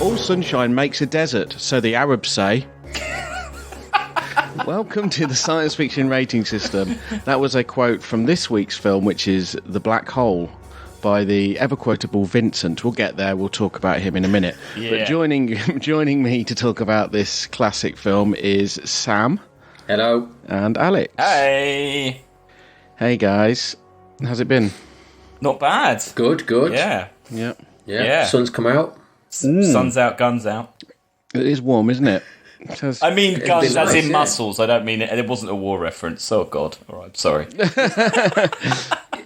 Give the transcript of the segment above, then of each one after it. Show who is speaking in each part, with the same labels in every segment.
Speaker 1: All sunshine makes a desert, so the Arabs say. Welcome to the science fiction rating system. That was a quote from this week's film, which is The Black Hole, by the ever-quotable Vincent. We'll get there, we'll talk about him in a minute. Yeah. But joining me to talk about this classic film is Sam.
Speaker 2: Hello.
Speaker 1: And Alex.
Speaker 3: Hey.
Speaker 1: Hey, guys. How's it been?
Speaker 3: Not bad.
Speaker 2: Good.
Speaker 3: Yeah.
Speaker 2: Sun's come out.
Speaker 3: Sun's out, guns out.
Speaker 1: It is warm, isn't it?
Speaker 3: I mean guns as in
Speaker 2: yeah.
Speaker 3: muscles. I don't mean it. It wasn't a war reference. Oh, God. All right, sorry.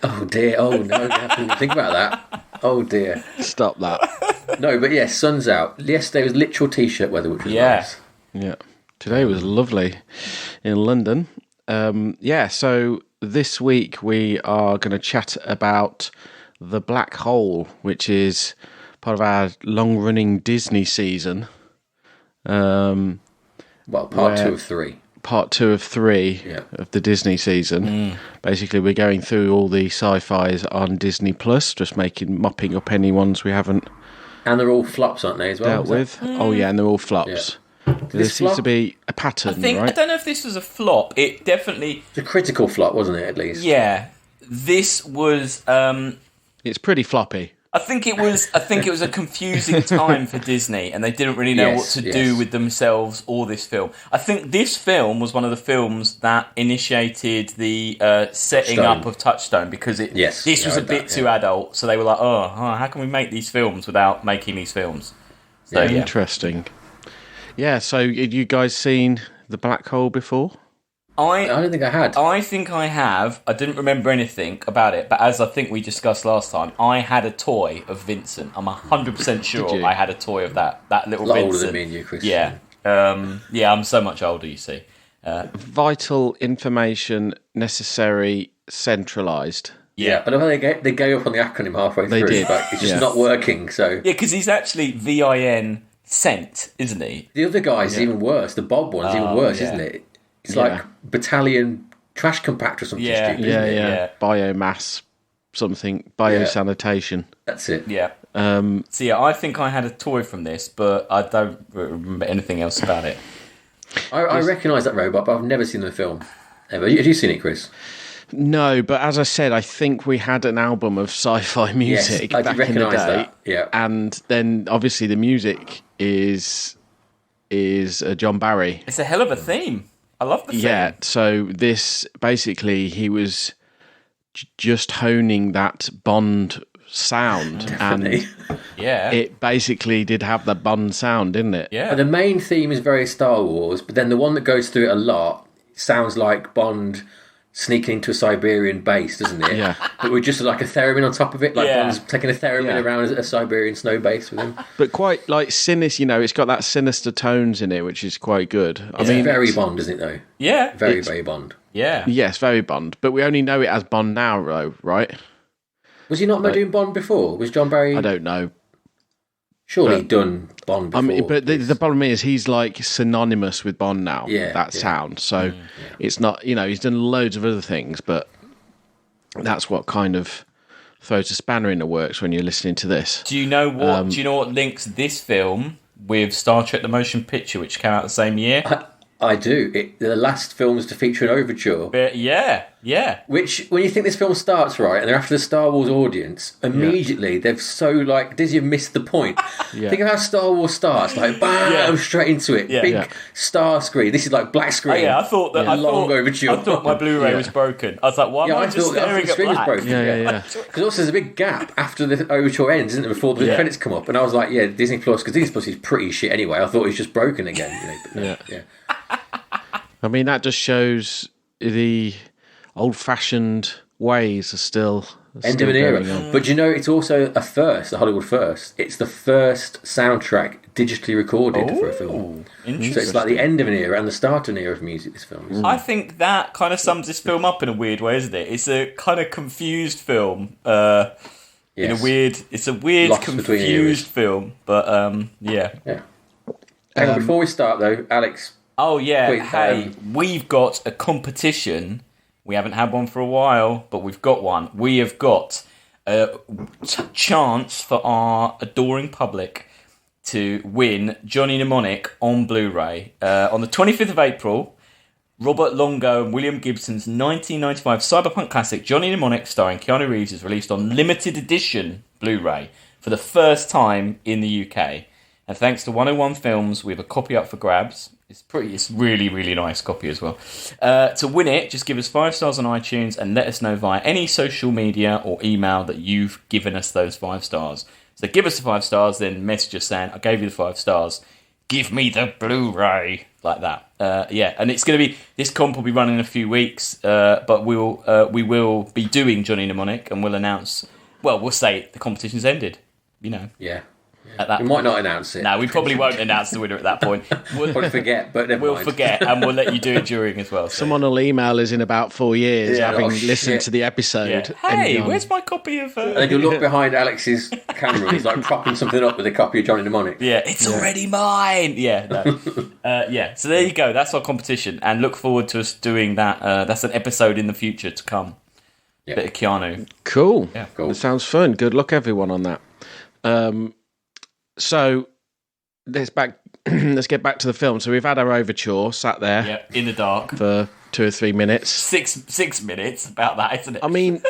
Speaker 2: Oh, dear. Oh, no. You have to think about that. Oh, dear.
Speaker 1: Stop that.
Speaker 2: No, but yes, sun's out. Yesterday was literal T-shirt weather, which was nice.
Speaker 1: Yeah. Today was lovely in London. So this week we are going to chat about The Black Hole, which is part of our long-running Disney season.
Speaker 2: Part 2 of 3.
Speaker 1: Part 2 of 3 of the Disney season. Basically, we're going through all the sci-fis on Disney Plus, just mopping up any ones we haven't.
Speaker 2: And they're all flops, aren't they, as well?
Speaker 1: Dealt with. Oh, yeah, and they're all flops.
Speaker 2: Yeah.
Speaker 1: There seems to be a pattern, right?
Speaker 3: I don't know if this was a flop. It definitely...
Speaker 2: It's a critical flop, wasn't it, at least?
Speaker 3: Yeah. This was...
Speaker 1: It's pretty floppy.
Speaker 3: I think it was a confusing time for Disney, and they didn't really know what to do with themselves or this film. I think this film was one of the films that initiated the setting up of Touchstone, because this was a bit too adult, so they were like, oh, how can we make these films without making these films? So,
Speaker 1: Interesting. Yeah, so had you guys seen The Black Hole before?
Speaker 2: I don't think I had.
Speaker 3: I think I have. I didn't remember anything about it, but as I think we discussed last time, I had a toy of Vincent. I'm 100% sure I had a toy of that little Vincent.
Speaker 2: Older than me and you, Chris.
Speaker 3: Yeah. I'm so much older, you see.
Speaker 1: Vital information necessary centralised.
Speaker 2: Yeah, but I think they gave up on the acronym halfway through.
Speaker 1: Did.
Speaker 2: But it's just not working, so...
Speaker 3: Yeah, because he's actually V.I.N.C.E.N.T, isn't he?
Speaker 2: The other guy's even worse. The Bob one's even worse, isn't it? It's like battalion trash compactor or something stupid.
Speaker 1: Yeah. Biomass something. Biosanitation.
Speaker 2: That's it.
Speaker 3: Yeah. I think I had a toy from this, but I don't remember anything else about it.
Speaker 2: I recognise that robot, but I've never seen the film ever. Have you seen it, Chris?
Speaker 1: No, but as I said, I think we had an album of sci-fi music back in the day.
Speaker 2: That. Yeah.
Speaker 1: And then obviously the music is John Barry.
Speaker 3: It's a hell of a theme. I love the theme.
Speaker 1: Yeah, so this, basically, he was just honing that Bond sound.
Speaker 2: Definitely.
Speaker 1: And
Speaker 3: yeah,
Speaker 1: it basically did have that Bond sound, didn't it?
Speaker 3: Yeah.
Speaker 2: But the main theme is very Star Wars, but then the one that goes through it a lot sounds like Bond sneaking into a Siberian base, doesn't it?
Speaker 1: Yeah.
Speaker 2: But with just like a theremin on top of it, like Bond's taking a theremin around a Siberian snow base with him.
Speaker 1: But quite like sinister, it's got that sinister tones in it, which is quite good.
Speaker 2: It's very Bond, isn't it, though?
Speaker 3: Yeah.
Speaker 2: Very Bond.
Speaker 3: Yeah.
Speaker 1: Yes, very Bond. But we only know it as Bond now, though, right?
Speaker 2: Was he not doing Bond before? Was John Barry...
Speaker 1: I don't know.
Speaker 2: Surely he'd done Bond before.
Speaker 1: I mean, but the problem is he's like synonymous with Bond now, that
Speaker 2: yeah.
Speaker 1: sound. So it's not, he's done loads of other things, but that's what kind of throws a spanner in the works when you're listening to this.
Speaker 3: Do you know what? Do you know what links this film with Star Trek: The Motion Picture, which came out the same year?
Speaker 2: I do. The last film was to feature an overture.
Speaker 3: But yeah.
Speaker 2: Which, when you think this film starts right, and they're after the Star Wars audience, immediately they've Disney have missed the point. Think of how Star Wars starts, like bam, straight into it, big star screen. This is like black screen.
Speaker 3: I thought that
Speaker 2: overture.
Speaker 3: I thought my Blu-ray was broken. I was like, why am I just staring at black?
Speaker 2: Was broken.
Speaker 1: Yeah.
Speaker 2: Because also there's a big gap after the overture ends, isn't there? Before the credits come up, and I was like, Disney Plus, because Disney Plus is pretty shit anyway. I thought it was just broken again. Yeah.
Speaker 1: I mean, that just shows the old-fashioned ways are still
Speaker 2: end of an era. But it's also a Hollywood first. It's the first soundtrack digitally recorded for a film. So it's like the end of an era and the start of an era of music, this film is.
Speaker 3: I think that kind of sums this film up in a weird way, isn't it? It's a kind of confused film. It's a weird,
Speaker 2: Lost
Speaker 3: confused film. But, yeah.
Speaker 2: Hang on, before we start, though, Alex...
Speaker 3: Oh, yeah. We've got a competition. We haven't had one for a while, but we've got one. We have got a chance for our adoring public to win Johnny Mnemonic on Blu-ray. On the 25th of April, Robert Longo and William Gibson's 1995 cyberpunk classic Johnny Mnemonic starring Keanu Reeves is released on limited edition Blu-ray for the first time in the UK. And thanks to 101 Films, we have a copy up for grabs. It's really, really nice copy as well. To win it, just give us 5 stars on iTunes and let us know via any social media or email that you've given us those 5 stars. So give us the 5 stars, then message us saying, I gave you the 5 stars. Give me the Blu-ray. Like that. And it's going to be, this comp will be running in a few weeks, but we will be doing Johnny Mnemonic and we'll announce, we'll say the competition's ended,
Speaker 2: Yeah.
Speaker 3: At that
Speaker 2: we might not announce it.
Speaker 3: No, we probably won't announce the winner at that point.
Speaker 2: We'll probably forget, but never
Speaker 3: we'll
Speaker 2: mind.
Speaker 3: forget, and we'll let you do it during as well. So.
Speaker 1: Someone will email us in about 4 years, having listened to the episode.
Speaker 3: Yeah. Hey, where's my copy of...
Speaker 2: And then you'll look behind Alex's camera, he's like propping something up with a copy of Johnny Mnemonic.
Speaker 3: Yeah, it's already mine! Yeah, no. So there you go, that's our competition, and look forward to us doing that. That's an episode in the future to come. Bit of Keanu.
Speaker 1: Cool.
Speaker 3: Yeah.
Speaker 1: Cool. That sounds fun. Good luck, everyone, on that. So let's get back to the film. So we've had our overture, sat there,
Speaker 3: in the dark
Speaker 1: for 2 or 3 minutes.
Speaker 3: 6 minutes about that, isn't it?
Speaker 1: I mean,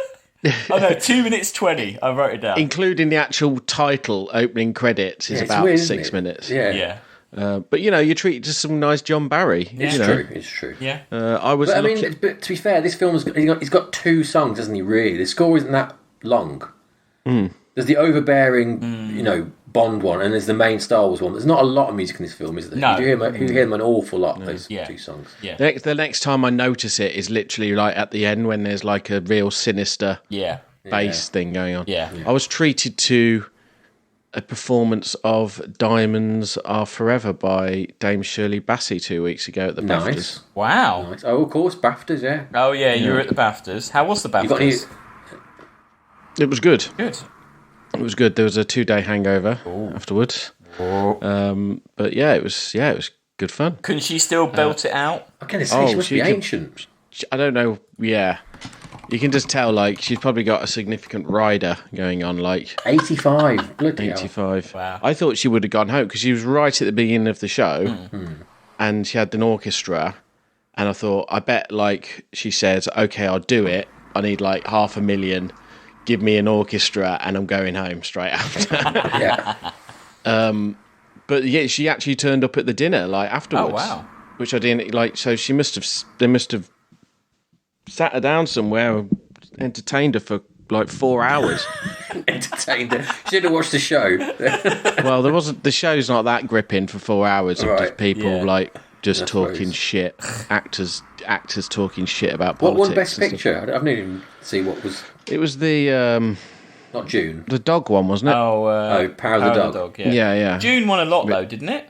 Speaker 3: 2 minutes 20. I wrote it down,
Speaker 1: including the actual title opening credits is about
Speaker 2: weird,
Speaker 1: 6 minutes.
Speaker 2: Yeah.
Speaker 1: But you're treated to some nice John Barry.
Speaker 2: It's true.
Speaker 3: Yeah.
Speaker 2: But to be fair, this film he's got 2 songs, hasn't he? Really, the score isn't that long. There's the overbearing, Bond one, and there's the main Star Wars one. There's not a lot of music in this film, is there?
Speaker 3: No.
Speaker 2: You hear them an awful lot, those 2 songs.
Speaker 3: Yeah.
Speaker 1: The next time I notice it is literally like at the end when there's like a real sinister bass thing going on.
Speaker 3: Yeah.
Speaker 1: I was treated to a performance of Diamonds Are Forever by Dame Shirley Bassey 2 weeks ago at the BAFTAs.
Speaker 3: Wow.
Speaker 2: Nice. Oh, of course, BAFTAs, yeah.
Speaker 3: Oh, yeah, you were at the BAFTAs. How was the BAFTAs?
Speaker 1: It was good.
Speaker 3: Good.
Speaker 1: It was good. There was a 2-day hangover afterwards. But it was good fun.
Speaker 3: Couldn't she still belt it out?
Speaker 2: I can say she must be ancient.
Speaker 1: I don't know. Yeah. You can just tell, like, she's probably got a significant rider going on, like...
Speaker 2: 85. Bloody
Speaker 1: 85.
Speaker 3: Hell. Wow.
Speaker 1: I thought she would have gone home, because she was right at the beginning of the show, and she had an orchestra, and I thought, I bet, like, she says, okay, I'll do it. I need, like, $500,000. Give me an orchestra, and I'm going home straight after. But yeah, she actually turned up at the dinner, like, afterwards.
Speaker 3: Oh, wow.
Speaker 1: Which I didn't, like, so they must have sat her down somewhere and entertained her for like 4 hours.
Speaker 2: Entertained her. She didn't watch the show.
Speaker 1: Well, the show's not that gripping for 4 hours of just people like just talking shit. Actors talking shit about politics.
Speaker 2: What won Best Picture? I haven't even seen what was.
Speaker 1: It was the
Speaker 2: not June.
Speaker 1: The dog one, wasn't it?
Speaker 2: Power of the Dog.
Speaker 1: Yeah.
Speaker 3: June won a lot though, didn't it?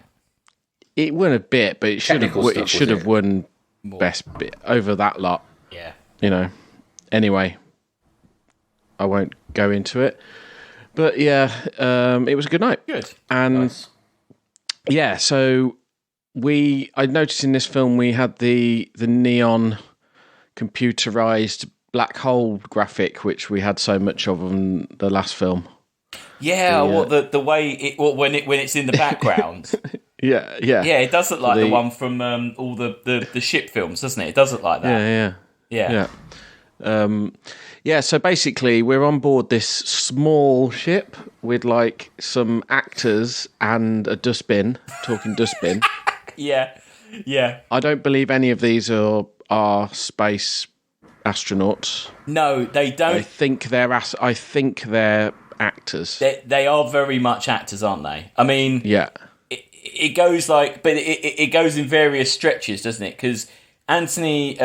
Speaker 1: It won a bit, but it should have won more. Best bit over that lot.
Speaker 3: Yeah.
Speaker 1: Anyway, I won't go into it. But yeah, it was a good night.
Speaker 3: Good.
Speaker 1: And
Speaker 2: nice.
Speaker 1: Yeah, so I noticed in this film we had the neon computerized black hole graphic, which we had so much of in the last film.
Speaker 3: Yeah, the way when it's in the background.
Speaker 1: Yeah.
Speaker 3: It does look like the one from all the ship films, doesn't it? It does look like that.
Speaker 1: Yeah. So basically we're on board this small ship with like some actors and a talking dustbin.
Speaker 3: Yeah.
Speaker 1: I don't believe any of these are space astronauts.
Speaker 3: No, they don't.
Speaker 1: I think they're actors.
Speaker 3: They are very much actors, aren't they? I mean,
Speaker 1: yeah.
Speaker 3: It goes like, but it goes in various stretches, doesn't it? Because Anthony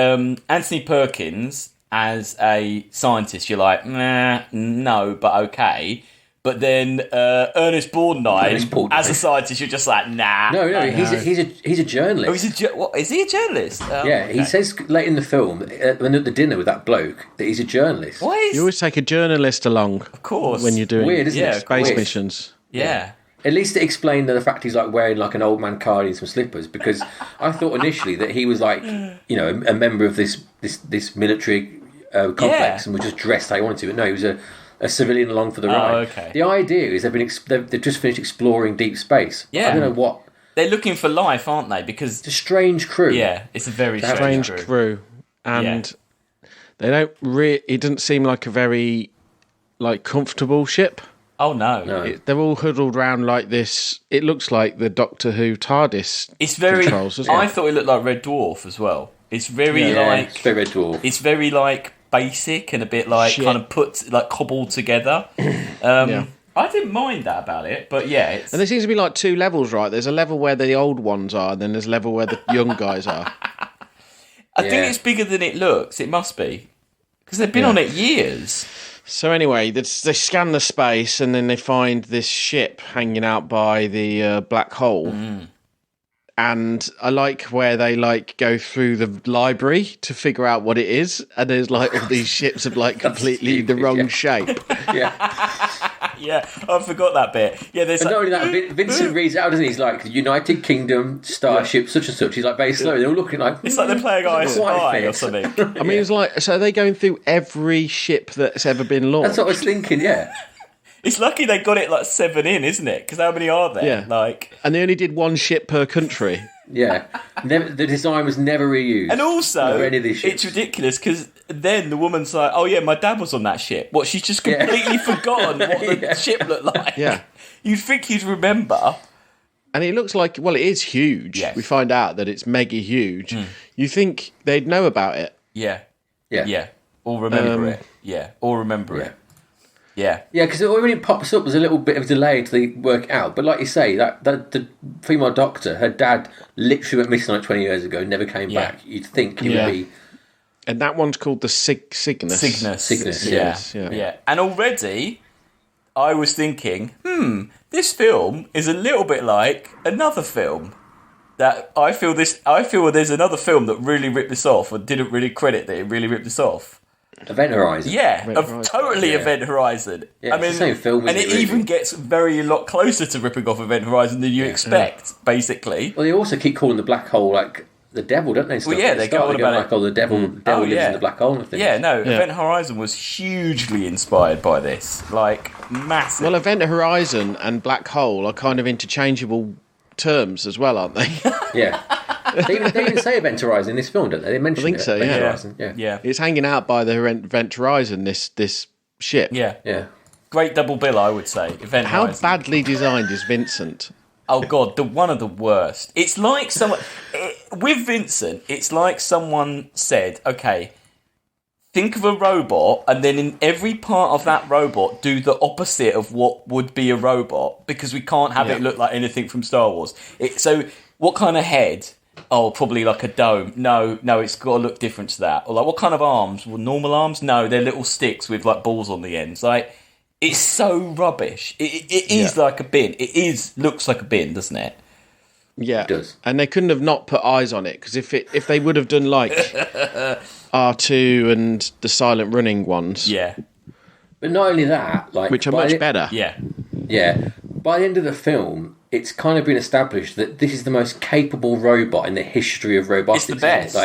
Speaker 3: Perkins as a scientist, you're like, nah, no, but okay. But then Ernest Borgnine as a scientist, you're just like, nah.
Speaker 2: No, he's a journalist.
Speaker 3: Oh, is he a journalist?
Speaker 2: Okay. He says late in the film when at the dinner with that bloke that he's a journalist.
Speaker 1: You always take a journalist along,
Speaker 3: of course,
Speaker 1: when you're doing space missions.
Speaker 3: Yeah.
Speaker 2: At least it explained the fact he's like wearing like an old man cardi and some slippers, because I thought initially that he was like, a member of this military complex and was just dressed how he wanted to. But no, he was a civilian along for the ride.
Speaker 3: Okay.
Speaker 2: The idea is they've just finished exploring deep space.
Speaker 3: Yeah.
Speaker 2: I don't know what.
Speaker 3: They're looking for life, aren't they? Because
Speaker 2: it's a strange crew.
Speaker 3: Yeah, it's a very
Speaker 1: strange crew. And they don't it doesn't seem like a very comfortable ship.
Speaker 3: Oh no.
Speaker 2: They're
Speaker 1: all huddled around like this. It looks like the Doctor Who TARDIS.
Speaker 3: It's very
Speaker 1: controls, isn't it?
Speaker 3: I thought it looked like Red Dwarf as well. It's very
Speaker 2: it's very Red Dwarf.
Speaker 3: It's very basic and a bit kind of put cobbled together. I didn't mind that about it, but and
Speaker 1: there seems to be two levels, right? There's a level where the old ones are, and then there's a level where the young guys are.
Speaker 3: I think it's bigger than it looks. It must be because they've been on it years.
Speaker 1: So anyway, they scan the space, and then they find this ship hanging out by the black hole. And I like where they go through the library to figure out what it is, and there's all these ships of completely the wrong shape.
Speaker 3: Yeah, I forgot that bit. Yeah, there's
Speaker 2: not only that, Vincent reads it out, doesn't he? He's like, United Kingdom, Starship, such and such. He's very slow. They're all looking like...
Speaker 3: It's like they're playing I Spy or something.
Speaker 1: I mean, it's so are they going through every ship that's ever been launched?
Speaker 2: That's what I was thinking, yeah.
Speaker 3: It's lucky they got it 7 in, isn't it? Because how many are there?
Speaker 1: Yeah. And they only did one ship per country.
Speaker 2: Yeah. The design was never reused.
Speaker 3: And also,
Speaker 2: any of these ships.
Speaker 3: It's ridiculous because then the woman's like, oh yeah, my dad was on that ship. What, she's just completely forgotten what the ship looked like.
Speaker 1: Yeah.
Speaker 3: You'd think you'd remember.
Speaker 1: And it looks like, it is huge.
Speaker 3: Yes.
Speaker 1: We find out that it's mega huge. You think they'd know about it.
Speaker 3: Yeah. Or remember it. Yeah.
Speaker 2: Yeah, because when it pops up, there's a little bit of delay until they work it out. But like you say, that the female doctor, her dad literally went missing 20 years ago, never came back. You'd think he would be...
Speaker 1: And that one's called the Cygnus.
Speaker 2: Cygnus,
Speaker 3: yeah. And already, I was thinking, this film is a little bit like another film. That I feel there's another film that really ripped this off, or didn't really credit that it really ripped this off.
Speaker 2: Event Horizon.
Speaker 3: Yeah, Event Horizon.
Speaker 2: Yeah, it's the same film,
Speaker 3: and it even gets a lot closer to ripping off Event Horizon than you expect, basically.
Speaker 2: Well, they also keep calling the black hole the devil, don't they?
Speaker 3: Well, yeah, they go on about it.
Speaker 2: The devil lives in the black hole and things.
Speaker 3: Yeah, no, Event Horizon was hugely inspired by this, massive.
Speaker 1: Well, Event Horizon and black hole are kind of interchangeable terms as well, aren't they?
Speaker 2: Yeah. They even say Event Horizon in this film, don't they? They mention
Speaker 1: I think so, yeah.
Speaker 2: Horizon.
Speaker 3: Yeah.
Speaker 1: It's hanging out by the Event Horizon, this ship.
Speaker 3: Yeah. Great double bill, I would say. Event Horizon.
Speaker 1: How badly designed is Vincent?
Speaker 3: Oh, God, one of the worst. It's like someone... with Vincent, it's like someone said, okay, think of a robot, and then in every part of that robot, do the opposite of what would be a robot, because we can't have it look like anything from Star Wars. So, what kind of head... Oh, probably like a dome. No, it's got to look different to that. Or what kind of arms? Well, normal arms? No, they're little sticks with balls on the ends. It's so rubbish. It is like a bin. Looks like a bin, doesn't it?
Speaker 1: Yeah,
Speaker 2: it does.
Speaker 1: And they couldn't have not put eyes on it, because if they would have done R2 and the silent running ones,
Speaker 2: but not only that,
Speaker 1: which are much better.
Speaker 2: Yeah. By the end of the film, it's kind of been established that this is the most capable robot in the history of robotics.
Speaker 3: It's the best.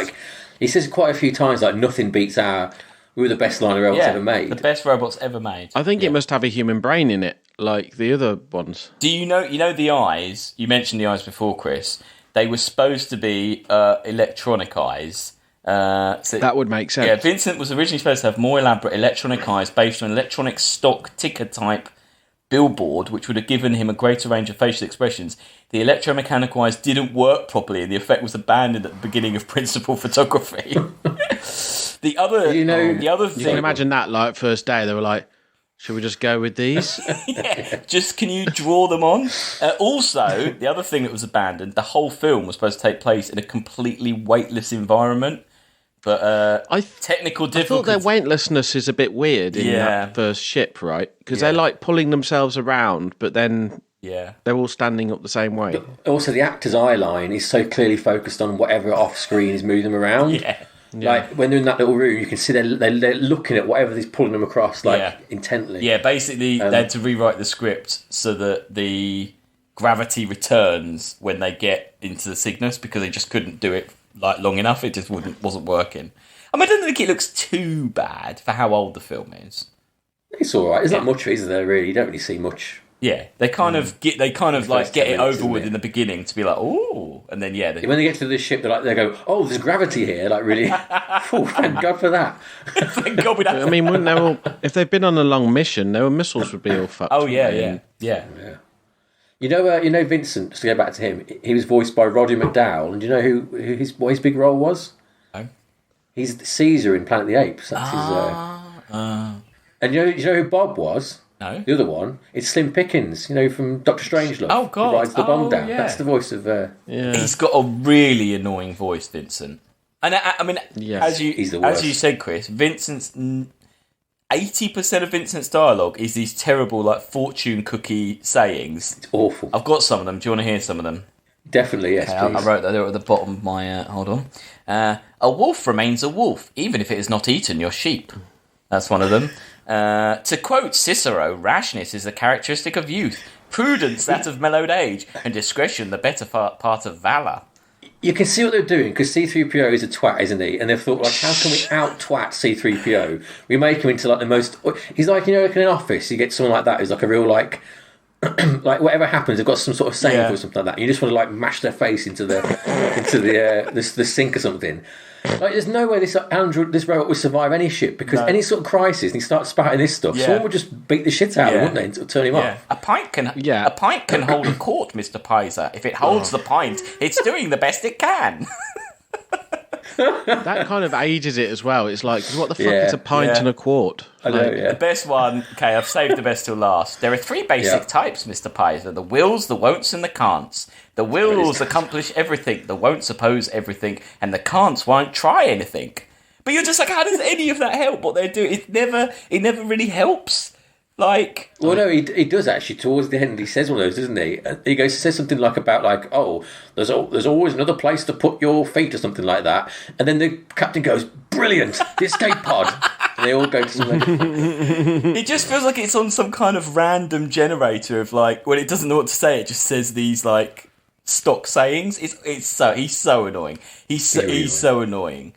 Speaker 2: He says quite a few times, nothing beats we were the best line of robots ever made.
Speaker 3: The best robots ever made.
Speaker 1: I think it must have a human brain in it, like the other ones.
Speaker 3: Do you know the eyes? You mentioned the eyes before, Chris. They were supposed to be electronic eyes.
Speaker 1: So that would make sense.
Speaker 3: Yeah, Vincent was originally supposed to have more elaborate electronic eyes based on electronic stock ticker type billboard, which would have given him a greater range of facial expressions. The electromechanical eyes didn't work properly, and the effect was abandoned at the beginning of principal photography. The other thing,
Speaker 1: you can imagine that first day they were like, should we just go with these?
Speaker 3: Just can you draw them on? Also, the other thing that was abandoned, the whole film was supposed to take place in a completely weightless environment. But technical difficulties.
Speaker 1: I thought their weightlessness is a bit weird in that first ship, right? Because they're pulling themselves around, but then they're all standing up the same way.
Speaker 2: But also, the actor's eye line is so clearly focused on whatever off screen is moving them around. When they're in that little room, you can see they're looking at whatever is pulling them across, intently.
Speaker 3: Yeah, basically, they had to rewrite the script so that the gravity returns when they get into the Cygnus, because they just couldn't do it long enough. It just wasn't working. I don't think it looks too bad for how old the film is.
Speaker 2: It's all right. There's not much, is there? Really, you don't really see much.
Speaker 3: Yeah, they kind of get it over with in the beginning to be like, ooh, and then
Speaker 2: when they get to the ship, they go, oh, there's gravity here, like really. Oh, thank God for that.
Speaker 3: Thank God we don't.
Speaker 1: I mean, wouldn't they all? If they've been on a long mission, their missiles would be all fucked.
Speaker 3: Oh yeah.
Speaker 2: You know, Vincent. Just to go back to him, he was voiced by Roddy McDowall, and do you know what his big role was?
Speaker 3: No.
Speaker 2: He's Caesar in Planet of the Apes. That's his. And you know who Bob was?
Speaker 3: No.
Speaker 2: The other one, it's Slim Pickens, from Doctor Strangelove.
Speaker 3: Oh, God.
Speaker 2: Who rides the bomb down.
Speaker 3: Yeah.
Speaker 2: That's the voice of...
Speaker 3: He's got a really annoying voice, Vincent. And I mean,
Speaker 2: he's the worst.
Speaker 3: As you said, Chris, 80% of Vincent's dialogue is these terrible, like, fortune cookie sayings.
Speaker 2: It's awful.
Speaker 3: I've got some of them. Do you want to hear some of them?
Speaker 2: Definitely, yes,
Speaker 3: okay,
Speaker 2: please.
Speaker 3: I wrote that there at the bottom of my... hold on. A wolf remains a wolf, even if it has not eaten your sheep. That's one of them. To quote Cicero, rashness is a characteristic of youth, prudence that of mellowed age, and discretion the better part of valour.
Speaker 2: You can see what they're doing, because C-3PO is a twat, isn't he? And they've thought, like, how can we out-twat C-3PO? We make him into, like, the most... He's like, like in an office, you get someone like that who's like a real, like... like, whatever happens, they've got some sort of saying or something like that. You just want to, like, mash their face into the sink or something. Like, there's no way this robot would survive any ship, because any sort of crisis, and he starts spouting this stuff, someone would just beat the shit out of him, wouldn't they, and turn him off.
Speaker 3: A pint can hold a quart, Mr. Pizer. If it holds the pint, it's doing the best it can.
Speaker 1: That kind of ages it as well. It's like, what the fuck is a pint and a quart?
Speaker 2: I know,
Speaker 3: The best one, I've saved the best till last. There are 3 basic types, Mr. Pizer. The wills, the won'ts, and the can'ts. The wills accomplish everything, the won'ts oppose everything, and the can'ts won't try anything. But you're just like, how does any of that help what they're doing? It never really helps. Like,
Speaker 2: well, no, he does actually. Towards the end, he says one of those, doesn't he? He says something like about like, oh, there's always another place to put your feet or something like that. And then the captain goes, brilliant, the escape pod. And they all go to somewhere different.
Speaker 3: It just feels like it's on some kind of random generator of like, when it doesn't know what to say, it just says these like stock sayings. He's so annoying. He's so annoying.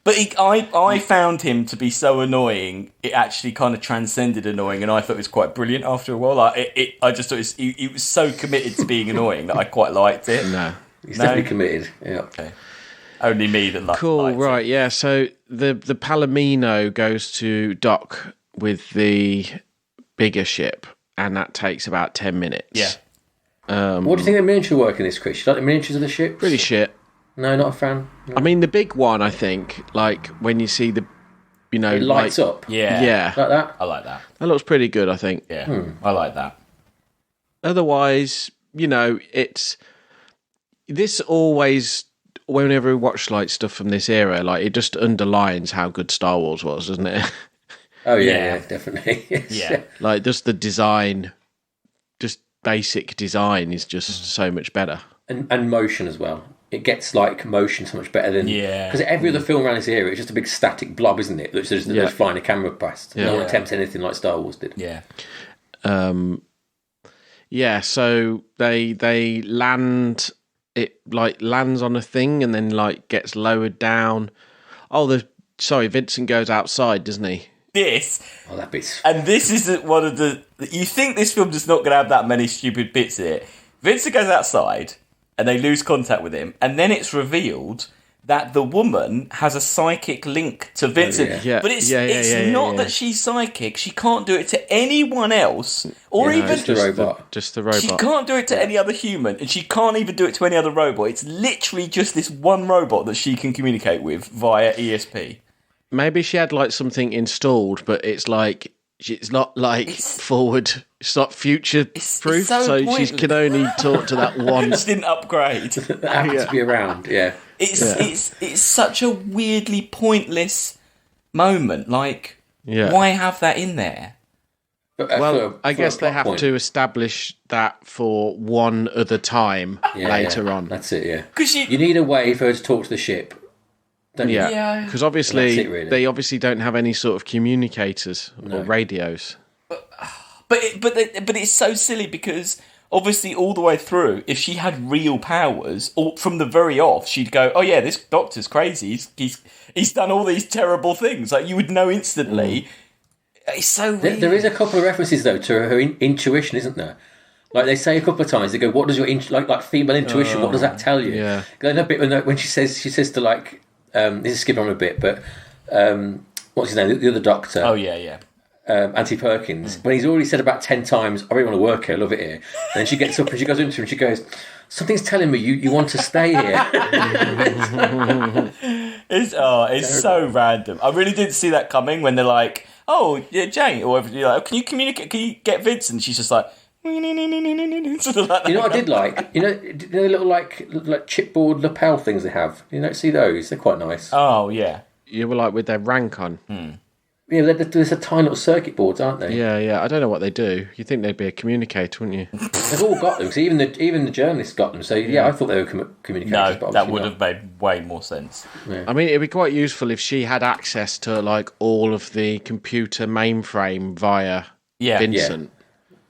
Speaker 3: But I found him to be so annoying, it actually kind of transcended annoying, and I thought it was quite brilliant after a while. Like, I just thought he was so committed to being annoying that I quite liked it.
Speaker 2: No. He's definitely committed, yeah.
Speaker 3: Okay. Only me that
Speaker 1: Cool, right, yeah. So the Palomino goes to dock with the bigger ship, and that takes about 10 minutes.
Speaker 3: Yeah.
Speaker 2: What do you think of the miniature work in this, Chris? You like the miniatures of the ships?
Speaker 1: Pretty shit.
Speaker 2: No, not a fan. No.
Speaker 1: I mean, the big one, I think, like, when you see the, it
Speaker 2: lights up.
Speaker 3: Yeah.
Speaker 2: Like that?
Speaker 3: I like that.
Speaker 1: That looks pretty good, I think.
Speaker 3: Yeah, I like that.
Speaker 1: Otherwise, it's... This always, whenever we watch, like, stuff from this era, like, it just underlines how good Star Wars was, doesn't it?
Speaker 2: Oh, yeah, definitely.
Speaker 3: Yeah.
Speaker 1: Like, just the design, just basic design is just so much better.
Speaker 2: And motion as well. It gets like motion so much better than because every other film around this era it's just a big static blob, isn't it? That's just flying a camera past. No one attempts anything like Star Wars did.
Speaker 3: Yeah.
Speaker 1: So they land. It like lands on a thing and then like gets lowered down. Vincent goes outside, doesn't he?
Speaker 2: That bit's...
Speaker 3: And this is one of the... You think this film is not going to have that many stupid bits in it. Vincent goes outside and they lose contact with him, and then it's revealed that the woman has a psychic link to Vincent. But it's not that she's psychic. She can't do it to anyone else, or even
Speaker 2: just the robot.
Speaker 1: Just the robot.
Speaker 3: She can't do it to any other human, and she can't even do it to any other robot. It's literally just this one robot that she can communicate with via ESP.
Speaker 1: Maybe she had like something installed, but it's like it's not like forward. It's not future proof, so she can only talk to that one.
Speaker 3: She didn't upgrade.
Speaker 2: That happens to be around. Yeah.
Speaker 3: It's such a weirdly pointless moment. Like, why have that in there?
Speaker 1: I guess they have to establish that for one other time later on.
Speaker 2: That's it. Yeah. Because you need a way for her to talk to the ship.
Speaker 1: Because obviously they obviously don't have any sort of communicators or radios.
Speaker 3: But it's so silly because obviously all the way through, if she had real powers, or from the very off, she'd go, "Oh yeah, this doctor's crazy. He's done all these terrible things." Like you would know instantly. It's so weird.
Speaker 2: There is a couple of references though to her intuition, isn't there? Like they say a couple of times, they go, "What does your like female intuition? What does that tell you?"
Speaker 1: Yeah.
Speaker 2: A bit when she says to like, this is skipping on a bit, but what's his name? The other doctor.
Speaker 3: Oh yeah.
Speaker 2: Auntie Perkins. When he's already said about 10 times, "I really want to work here. I love it here." And then she gets up and she goes into him and she goes, "Something's telling me you want to stay here."
Speaker 3: It's so random. I really didn't see that coming when they're like, "Oh yeah, Jane," or whatever. You're like, "Can you communicate? Can you get Vincent?" She's just like. Sort of like
Speaker 2: you know what I did like? You know the little like chipboard lapel things they have? You don't see those? They're quite nice.
Speaker 3: Oh, yeah.
Speaker 1: You were like with their rank on.
Speaker 2: Yeah, there's a tiny little circuit boards, aren't they?
Speaker 1: Yeah. I don't know what they do. You'd think they'd be a communicator, wouldn't you?
Speaker 2: They've all got them. Because even the journalists got them. So yeah, I thought they were communicators.
Speaker 3: No,
Speaker 2: but
Speaker 3: that would have made way more sense.
Speaker 2: Yeah.
Speaker 1: I mean, it'd be quite useful if she had access to like all of the computer mainframe via Vincent.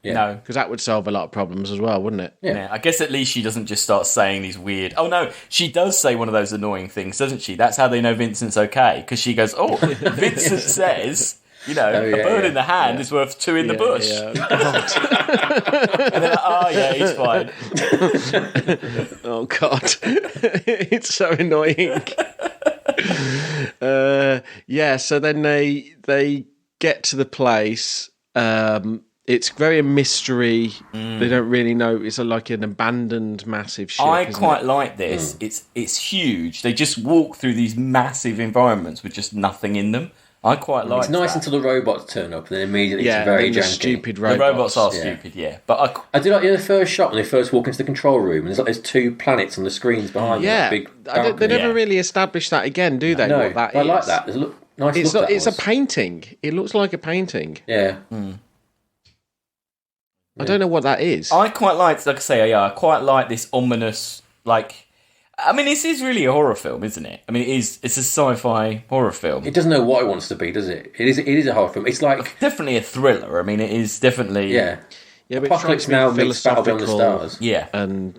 Speaker 2: Yeah.
Speaker 3: No.
Speaker 1: Because that would solve a lot of problems as well, wouldn't it?
Speaker 3: Yeah. I guess at least she doesn't just start saying these weird... Oh, no, she does say one of those annoying things, doesn't she? That's how they know Vincent's okay, because she goes, "Oh, Vincent says, a bird in the hand is worth two in the bush."
Speaker 1: Yeah.
Speaker 3: And they're like, "Oh, yeah, he's fine."
Speaker 1: Oh, God. It's so annoying. So then they get to the place... it's very a mystery. They don't really know. It's like an abandoned massive ship.
Speaker 3: I quite like this. It's huge. They just walk through these massive environments with just nothing in them. I quite like
Speaker 2: It's nice
Speaker 3: that.
Speaker 2: until the robots turn up and then immediately it's very janky.
Speaker 1: Stupid
Speaker 3: The
Speaker 1: robots.
Speaker 3: robots are stupid, yeah. But
Speaker 2: I do like the first shot when they first walk into the control room and there's two planets on the screens behind them. Big
Speaker 1: they never really established that again, do they?
Speaker 2: No,
Speaker 1: what that
Speaker 2: I
Speaker 1: is.
Speaker 2: like that. There's a nice look
Speaker 1: It's a painting. It looks like a painting.
Speaker 2: Yeah.
Speaker 1: I don't know what that is.
Speaker 3: I quite like I quite like this ominous, this is really a horror film, isn't it? I mean, it's a sci-fi horror film.
Speaker 2: It doesn't know what it wants to be, does it? It is a horror film. It's like...
Speaker 3: Definitely a thriller. I mean, it is definitely...
Speaker 2: Yeah.
Speaker 1: But
Speaker 2: Apocalypse Now meets Battle Beyond the Stars.
Speaker 3: Yeah.
Speaker 1: And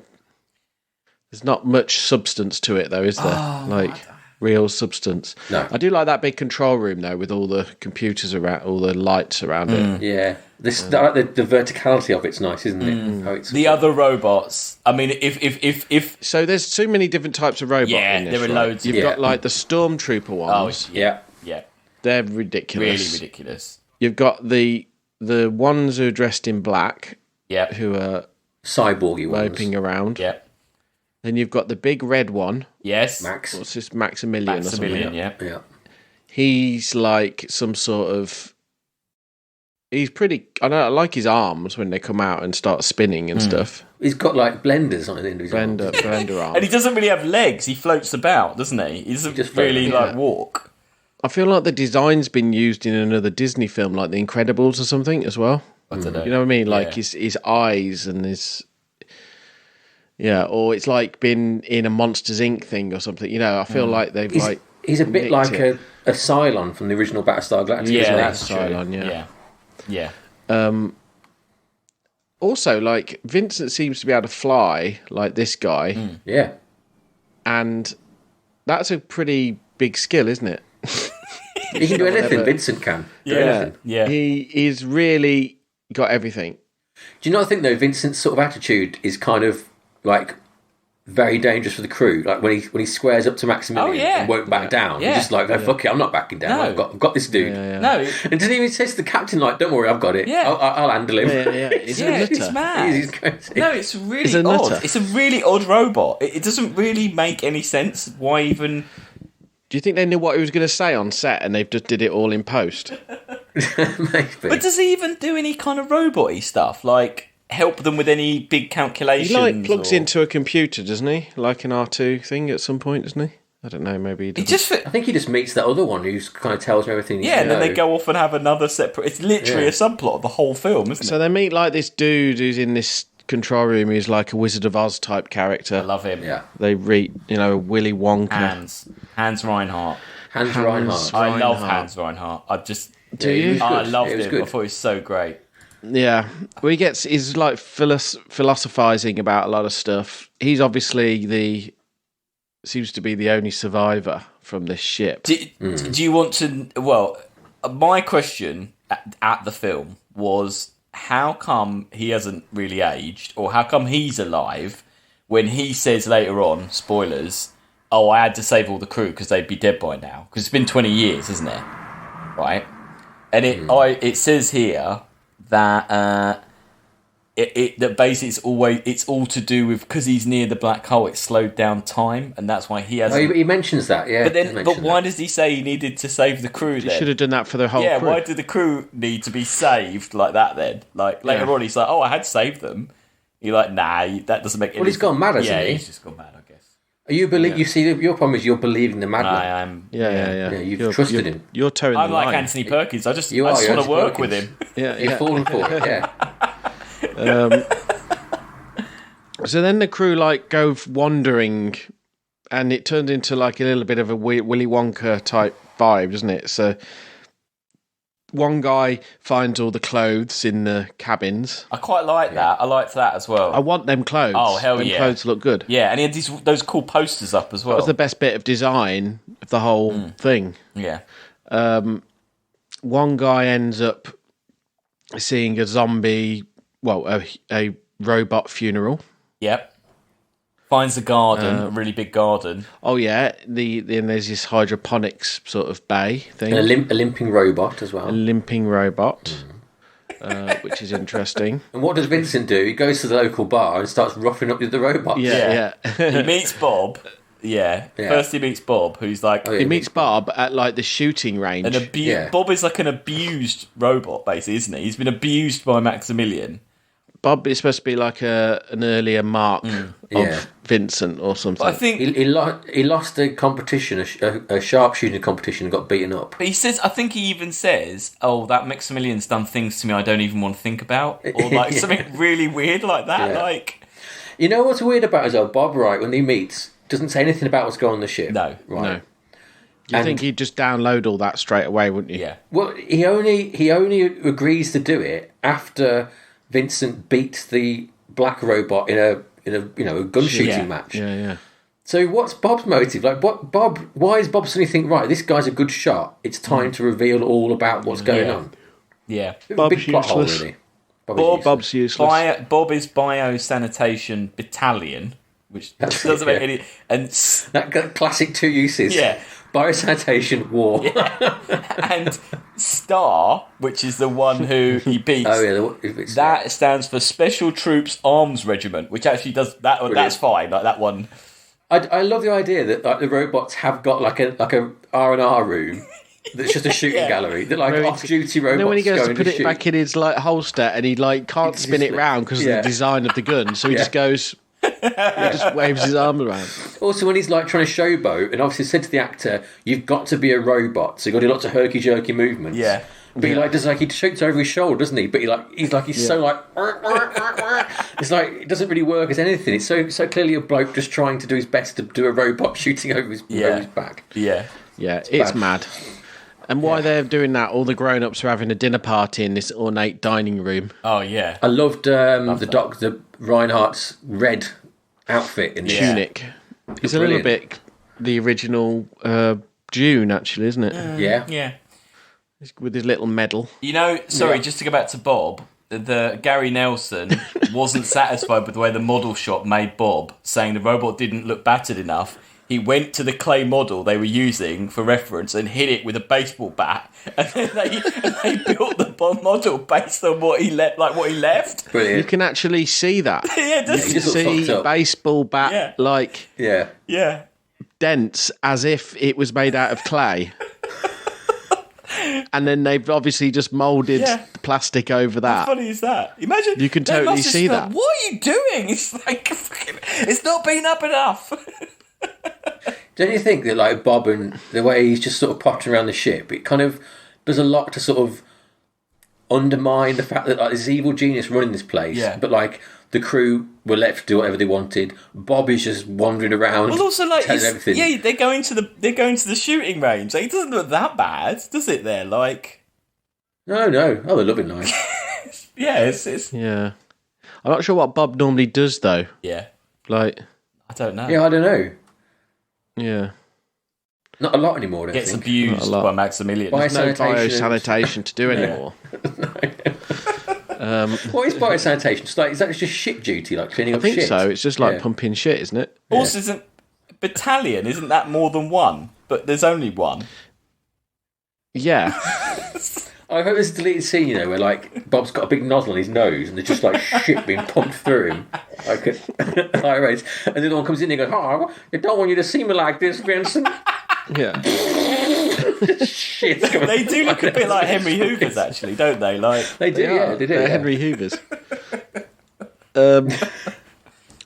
Speaker 1: there's not much substance to it, though, is there? Real substance.
Speaker 2: No.
Speaker 1: I do like that big control room, though, with all the computers around, all the lights around it.
Speaker 2: Yeah. The verticality of it's nice, isn't it? How it's
Speaker 3: the other robots. I mean, if
Speaker 1: So there's too many different types of robot in this,
Speaker 3: there are loads.
Speaker 1: You've got like the stormtrooper ones.
Speaker 2: Yeah.
Speaker 1: They're ridiculous.
Speaker 3: Really ridiculous.
Speaker 1: You've got the ones who are dressed in black.
Speaker 3: Yeah.
Speaker 1: Who are
Speaker 2: cyborgy ones.
Speaker 1: moping around.
Speaker 3: Yeah.
Speaker 1: Then you've got the big red one.
Speaker 3: Yes.
Speaker 2: Max.
Speaker 1: What's this? Maximilian or something.
Speaker 3: Yeah.
Speaker 1: He's like some sort of... He's pretty... I like his arms when they come out and start spinning and stuff.
Speaker 2: He's got like blenders on the end of his
Speaker 1: Blender arms.
Speaker 3: And he doesn't really have legs. He floats about, doesn't he? He doesn't
Speaker 2: just
Speaker 3: really walk.
Speaker 1: I feel like the design's been used in another Disney film, like The Incredibles or something as well.
Speaker 3: I don't know.
Speaker 1: You know what I mean? Like his eyes and his... Yeah, or it's like been in a Monsters, Inc. thing or something. You know, I feel like they've
Speaker 2: He's a bit like a Cylon from the original Battlestar Galactica.
Speaker 3: Yeah,
Speaker 2: that's
Speaker 1: Cylon,
Speaker 3: Yeah.
Speaker 1: Also, like, Vincent seems to be able to fly like this guy.
Speaker 2: Yeah.
Speaker 1: And that's a pretty big skill, isn't it?
Speaker 2: He can do anything. Vincent can.
Speaker 3: Yeah.
Speaker 1: He's really got everything.
Speaker 2: Do you not think though Vincent's sort of attitude is kind of like very dangerous for the crew? Like when he squares up to Maximilian and won't back down. He's just like, fuck it, I'm not backing down.
Speaker 3: No.
Speaker 2: I've got this dude.
Speaker 3: No.
Speaker 2: And doesn't even say to the captain like, "Don't worry, I've got it.
Speaker 3: Yeah.
Speaker 2: I'll handle him."
Speaker 3: It's mad.
Speaker 2: He's crazy.
Speaker 3: No, it's really odd. It's a really odd robot. It doesn't really make any sense. Why even...
Speaker 1: Do you think they knew what he was going to say on set and they've just did it all in post?
Speaker 2: Maybe.
Speaker 3: But does he even do any kind of robot-y stuff? Like, help them with any big calculations?
Speaker 1: He, like, plugs into a computer, doesn't he? Like an R2 thing at some point, doesn't he? I don't know, maybe he doesn't.
Speaker 2: I think he just meets that other one who kind of tells him everything.
Speaker 3: Yeah, and then they go off and have another separate... It's literally a subplot of the whole film, isn't it?
Speaker 1: So they meet, like, this dude who's in this control room who's like a Wizard of Oz type character.
Speaker 3: I love him.
Speaker 2: Yeah.
Speaker 1: They read, Willy Wonka.
Speaker 3: Hans Reinhardt.
Speaker 2: Hans Reinhardt.
Speaker 3: I love Hans Reinhardt.
Speaker 1: Do you?
Speaker 3: I loved him.
Speaker 2: Good.
Speaker 3: I thought he was so great.
Speaker 1: Yeah. Well, he's like philosophizing about a lot of stuff. He's obviously seems to be the only survivor from this ship.
Speaker 3: Do you want to... Well, my question at the film was, how come he hasn't really aged, or how come he's alive when he says later on, spoilers, oh, I had to save all the crew because they'd be dead by now, because it's been 20 years, isn't it? Right? And it says here that that basically it's all to do with, because he's near the black hole, it slowed down time, and that's why he has.
Speaker 2: He mentions that, yeah.
Speaker 3: But why does he say he needed to save the crew?
Speaker 1: He
Speaker 3: then?
Speaker 1: should have done that for the whole. crew.
Speaker 3: Why did the crew need to be saved like that? Then, like later on, he's like, "Oh, I had to save them." You're like, "Nah, that doesn't make."
Speaker 2: Well, he's gone mad, hasn't he?
Speaker 3: Yeah, he's just gone mad, I guess.
Speaker 2: You see, your problem is you're believing the madman.
Speaker 3: I am.
Speaker 2: Yeah, you've trusted him.
Speaker 1: You're towing the line.
Speaker 3: I'm like Anthony Perkins. I just want to work with him.
Speaker 2: You're falling for it. Yeah.
Speaker 1: So then the crew go wandering, and it turned into a little bit of a Willy Wonka type vibe, doesn't it? So one guy finds all the clothes in the cabins.
Speaker 3: I quite like that. I liked that as well.
Speaker 1: I want them clothes.
Speaker 3: Oh, hell
Speaker 1: them
Speaker 3: yeah.
Speaker 1: clothes look good.
Speaker 3: Yeah, and he had those cool posters up as well.
Speaker 1: That was the best bit of design of the whole thing.
Speaker 3: Yeah.
Speaker 1: One guy ends up seeing a zombie, a robot funeral.
Speaker 3: Yep. Finds a garden, a really big garden.
Speaker 1: Oh yeah, then there's this hydroponics sort of bay thing.
Speaker 2: And a limping robot as well.
Speaker 1: A limping robot, which is interesting.
Speaker 2: And what does Vincent do? He goes to the local bar and starts roughing up with the robot.
Speaker 1: Yeah.
Speaker 3: He meets Bob. Yeah. First he meets Bob, who's like...
Speaker 1: he meets Bob at the shooting range.
Speaker 3: Bob is like an abused robot, basically, isn't he? He's been abused by Maximilian.
Speaker 1: Bob is supposed to be like an earlier mark of Vincent or something.
Speaker 3: But I think
Speaker 2: he lost a competition, a sharpshooting competition, and got beaten up.
Speaker 3: But I think he even says, "Oh, that Maximilian's done things to me I don't even want to think about," or something really weird like that.
Speaker 2: Yeah. You know what's weird about it, though? Bob, right, when he meets, doesn't say anything about what's going on in the ship.
Speaker 3: No,
Speaker 2: right.
Speaker 1: No. You think he'd just download all that straight away, wouldn't you?
Speaker 3: Yeah.
Speaker 2: Well, he only agrees to do it after Vincent beats the black robot in a gun shooting match.
Speaker 1: Yeah.
Speaker 2: So what's Bob's motive? Why is Bob suddenly think, right, this guy's a good shot, it's time to reveal all about what's going on?
Speaker 3: Yeah.
Speaker 1: Bob's
Speaker 2: big plot hole,
Speaker 1: useless.
Speaker 2: really.
Speaker 1: Bob's useless.
Speaker 3: Bob is Biosanitation Battalion, which doesn't make any... And
Speaker 2: that got classic two uses.
Speaker 3: Yeah.
Speaker 2: Biosanitation, war.
Speaker 3: Yeah. And Star, which is the one who he beats, that stands for Special Troops Arms Regiment, which actually does that. Brilliant. That's fine, like that one.
Speaker 2: I love the idea that the robots have got like a R&R room that's just a shooting gallery. That off-duty robots.
Speaker 1: And then when he goes to put it
Speaker 2: shoot.
Speaker 1: back in his holster, and he can't spin it round because of the design of the gun, so he just goes. He just waves his arm around.
Speaker 2: Also, when he's trying to showboat, and obviously said to the actor, "You've got to be a robot, so you've got to do lots of herky jerky movements."
Speaker 3: Yeah.
Speaker 2: But he shoots over his shoulder, doesn't he? But he's so it's it doesn't really work as anything. It's so clearly a bloke just trying to do his best to do a robot shooting over his back.
Speaker 3: Yeah.
Speaker 1: Yeah, it's mad. And while they're doing that, all the grown-ups are having a dinner party in this ornate dining room.
Speaker 3: Oh, yeah.
Speaker 2: I loved the Reinhardt's red outfit in the
Speaker 1: tunic. It's a little bit the original Dune, actually, isn't it?
Speaker 2: Yeah.
Speaker 1: With his little medal.
Speaker 3: Just to go back to Bob, the Gary Nelson wasn't satisfied with the way the model shop made Bob, saying the robot didn't look battered enough. He went to the clay model they were using for reference and hit it with a baseball bat, and then they built the Bob model based on what he left.
Speaker 2: Brilliant.
Speaker 1: You can actually see that.
Speaker 2: You
Speaker 1: see baseball bat dents as if it was made out of clay. And then they've obviously just moulded the plastic over that.
Speaker 3: How funny is that? Imagine
Speaker 1: you can totally see that.
Speaker 3: What are you doing? It's it's not been up enough.
Speaker 2: Don't you think that Bob and the way he's just sort of pottering around the ship, it kind of does a lot to sort of undermine the fact that this evil genius running this place, but the crew were left to do whatever they wanted. Bob is just wandering around.
Speaker 3: Well, also
Speaker 2: telling everything.
Speaker 3: Yeah, they're going to the shooting range. It doesn't look that bad, does it? There,
Speaker 2: No. Oh, they're loving nice.
Speaker 3: it's
Speaker 1: yeah. I'm not sure what Bob normally does though.
Speaker 3: Yeah.
Speaker 1: I
Speaker 3: don't know.
Speaker 2: Yeah, I don't know.
Speaker 1: Yeah.
Speaker 2: Not a lot anymore, I
Speaker 3: Gets
Speaker 2: think.
Speaker 3: abused by Maximilian.
Speaker 1: There's no biosanitation to do anymore.
Speaker 2: What is biosanitation? Is that just shit duty, like cleaning up shit?
Speaker 1: I think so. It's just like pumping shit, isn't it?
Speaker 3: Also, isn't battalion? Isn't that more than one? But there's only one.
Speaker 1: Yeah.
Speaker 2: I hope there's a deleted scene, where like Bob's got a big nozzle on his nose and there's just like shit being pumped through him. Like at high rates. And then one comes in and goes, "Oh, I don't want you to see me like this, Vincent."
Speaker 1: Yeah.
Speaker 2: Shit's coming.
Speaker 3: They do look a bit like Henry Hoover's, actually, don't they? Like
Speaker 2: they do, yeah. They do.
Speaker 1: They're Henry Hoovers.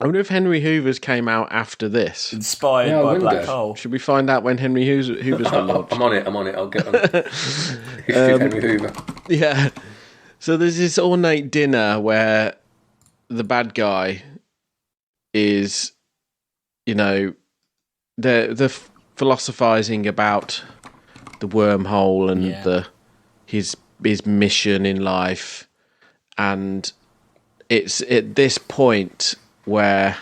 Speaker 1: I wonder if Henry Hoover's came out after this.
Speaker 3: Inspired by Black Hole.
Speaker 1: Should we find out when Henry Hoover's were launched?
Speaker 2: I'm on it. I'll get on it. History of Henry Hoover.
Speaker 1: Yeah. So there's this ornate dinner where the bad guy is, they're philosophizing about the wormhole and his mission in life, and it's at this point where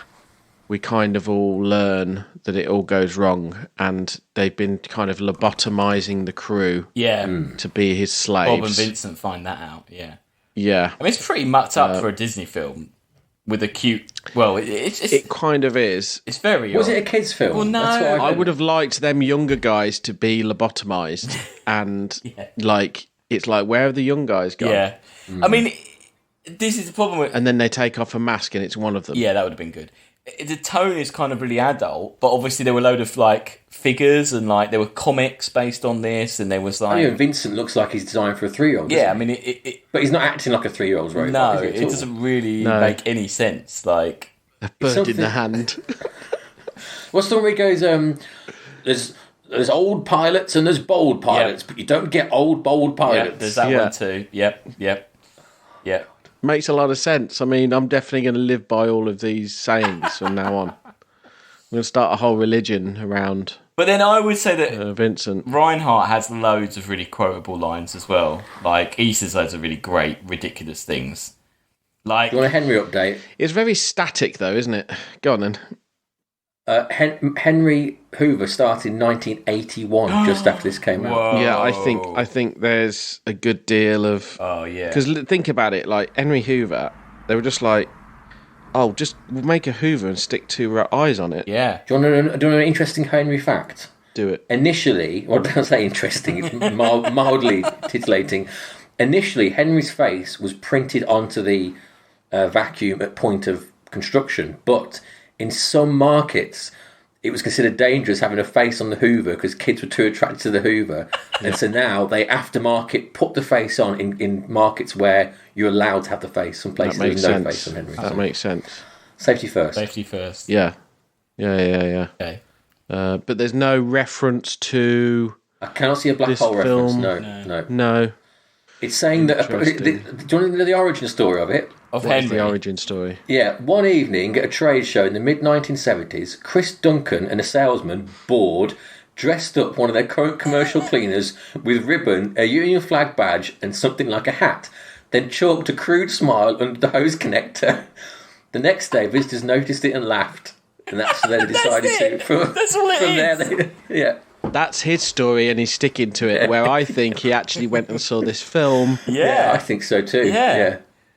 Speaker 1: we kind of all learn that it all goes wrong, and they've been kind of lobotomizing the crew to be his slaves.
Speaker 3: Bob and Vincent find that out,
Speaker 1: Yeah.
Speaker 3: I mean, it's pretty mucked up for a Disney film with a cute... Well,
Speaker 1: it kind of is.
Speaker 3: It's very
Speaker 2: Was
Speaker 3: odd.
Speaker 2: it a kid's film?
Speaker 3: Well, no.
Speaker 1: I would have liked them younger guys to be lobotomized, and it's like, where have the young guys gone?
Speaker 3: Yeah. I mean... This is the problem with...
Speaker 1: And then they take off a mask and it's one of them.
Speaker 3: Yeah, that would have been good. The tone is kind of really adult, but obviously there were a load of, like, figures and, like, there were comics based on this, and there was, like...
Speaker 2: I mean, Vincent looks like he's designed for a 3-year-old.
Speaker 3: Yeah, I mean,
Speaker 2: But he's not acting like a 3-year-old's robot.
Speaker 3: No, it doesn't really make any sense. Like...
Speaker 1: A bird in the hand.
Speaker 2: What's the one where he goes, there's old pilots and there's bold pilots, but you don't get old, bold pilots.
Speaker 3: Yeah, there's that one too. Yep.
Speaker 1: Makes a lot of sense. I mean, I'm definitely going to live by all of these sayings from now on. I'm going to start a whole religion around.
Speaker 3: But then I would say that
Speaker 1: Vincent
Speaker 3: Reinhardt has loads of really quotable lines as well. Like, he says loads of really great, ridiculous things. Like,
Speaker 2: you want a Henry update?
Speaker 1: It's very static, though, isn't it? Go on then.
Speaker 2: Henry Hoover started in 1981, just after this came out.
Speaker 1: Yeah, I think there's a good deal of...
Speaker 3: Oh, yeah.
Speaker 1: Because think about it, like, Henry Hoover, they were just like, just make a Hoover and stick 2 eyes on it.
Speaker 3: Yeah.
Speaker 2: Do you want an interesting Henry fact?
Speaker 1: Do it.
Speaker 2: Initially, well, don't say interesting, it's mildly titillating. Initially, Henry's face was printed onto the vacuum at point of construction, but... In some markets, it was considered dangerous having a face on the Hoover because kids were too attracted to the Hoover. And so now they aftermarket put the face on in markets where you're allowed to have the face. Some places there's no face on Henry.
Speaker 1: That makes sense.
Speaker 2: Safety first.
Speaker 1: Yeah. Okay. But there's no reference to...
Speaker 2: I cannot see a black hole
Speaker 1: film.
Speaker 2: reference.
Speaker 1: No.
Speaker 2: It's saying that... Do you want to know the origin story of it?
Speaker 1: What's the origin story?
Speaker 2: Yeah, one evening at a trade show in the mid-1970s, Chris Duncan and a salesman, bored, dressed up one of their current commercial cleaners with ribbon, a Union flag badge, and something like a hat, then chalked a crude smile under the hose connector. The next day, visitors noticed it and laughed, and that's when they decided
Speaker 3: That's all it is.
Speaker 2: Yeah.
Speaker 1: That's his story, and he's sticking to it, where I think he actually went and saw this film.
Speaker 2: Yeah, I think so too.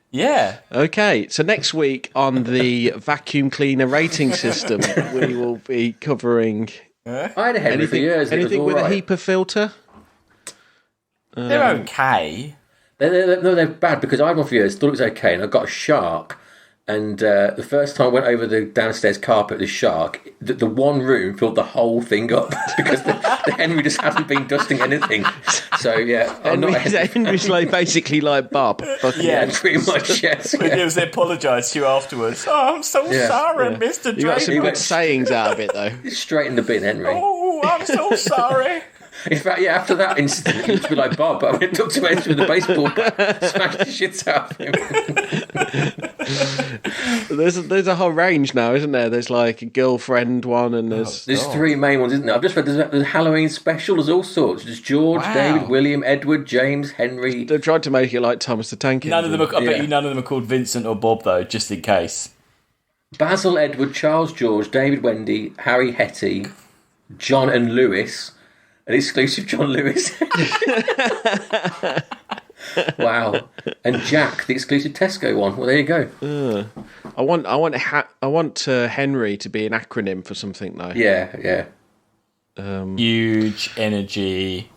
Speaker 3: Yeah.
Speaker 1: Okay, so next week on the vacuum cleaner rating system, we will be covering...
Speaker 2: I had a Henry for years.
Speaker 1: Anything with a HEPA filter?
Speaker 3: They're okay.
Speaker 2: They're bad because I had one for years, thought it was okay, and I got a shark. And the first time I went over the downstairs carpet, the shark, the one room filled the whole thing up because the Henry just hasn't been dusting anything. So, yeah.
Speaker 1: Henry's like, basically like Bob.
Speaker 2: Yeah, pretty much, yes.
Speaker 3: When they apologise to you afterwards. Oh, I'm so sorry, Mr. Draper.
Speaker 1: You got some good sayings out of it, though.
Speaker 2: Straight in the bin, Henry.
Speaker 3: Oh, I'm so sorry.
Speaker 2: In fact, after that incident, he used to be like Bob, but I went up to him with a baseball bat, smashed the shit out of him.
Speaker 1: There's a whole range now, isn't there? There's like a girlfriend one, and there's
Speaker 2: 3 main ones, isn't there? I've just read there's a Halloween special. There's all sorts. There's George, David, William, Edward, James, Henry.
Speaker 1: They've tried to make it like Thomas the Tank Engine.
Speaker 3: None of them. I bet you none of them are called Vincent or Bob though, just in case.
Speaker 2: Basil, Edward, Charles, George, David, Wendy, Harry, Hetty, John, and Lewis. an exclusive John Lewis. Wow. And Jack, the exclusive Tesco one. Well, there you go.
Speaker 1: I want Henry to be an acronym for something though.
Speaker 2: Yeah.
Speaker 3: Huge energy.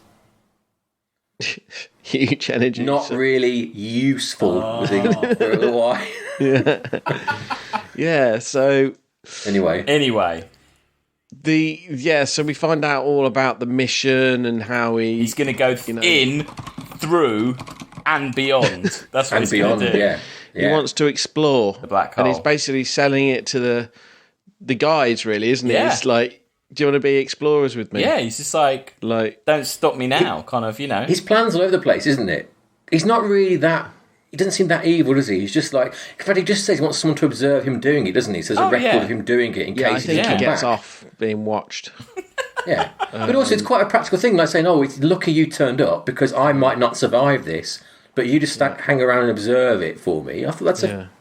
Speaker 1: Huge energy.
Speaker 2: Not really useful, was he? Why?
Speaker 1: Yeah. So
Speaker 3: anyway.
Speaker 1: So we find out all about the mission and how
Speaker 3: he's going to go in, through, and beyond. That's what he's going to do.
Speaker 2: Yeah.
Speaker 1: He wants to explore
Speaker 3: the black hole,
Speaker 1: and he's basically selling it to the guys, really, isn't he? It's like, do you want to be explorers with me?
Speaker 3: Yeah, he's just like don't stop me now, kind of,
Speaker 2: His plan's all over the place, isn't it? He's not really that. He doesn't seem that evil, does he? He's just like. In fact, he just says he wants someone to observe him doing it, doesn't he? So there's a record of him doing it in case
Speaker 1: I think he gets
Speaker 2: back.
Speaker 1: off being watched.
Speaker 2: Yeah, but also it's quite a practical thing, like saying, "Oh, it's lucky you turned up because I might not survive this, but you just hang around and observe it for me." I thought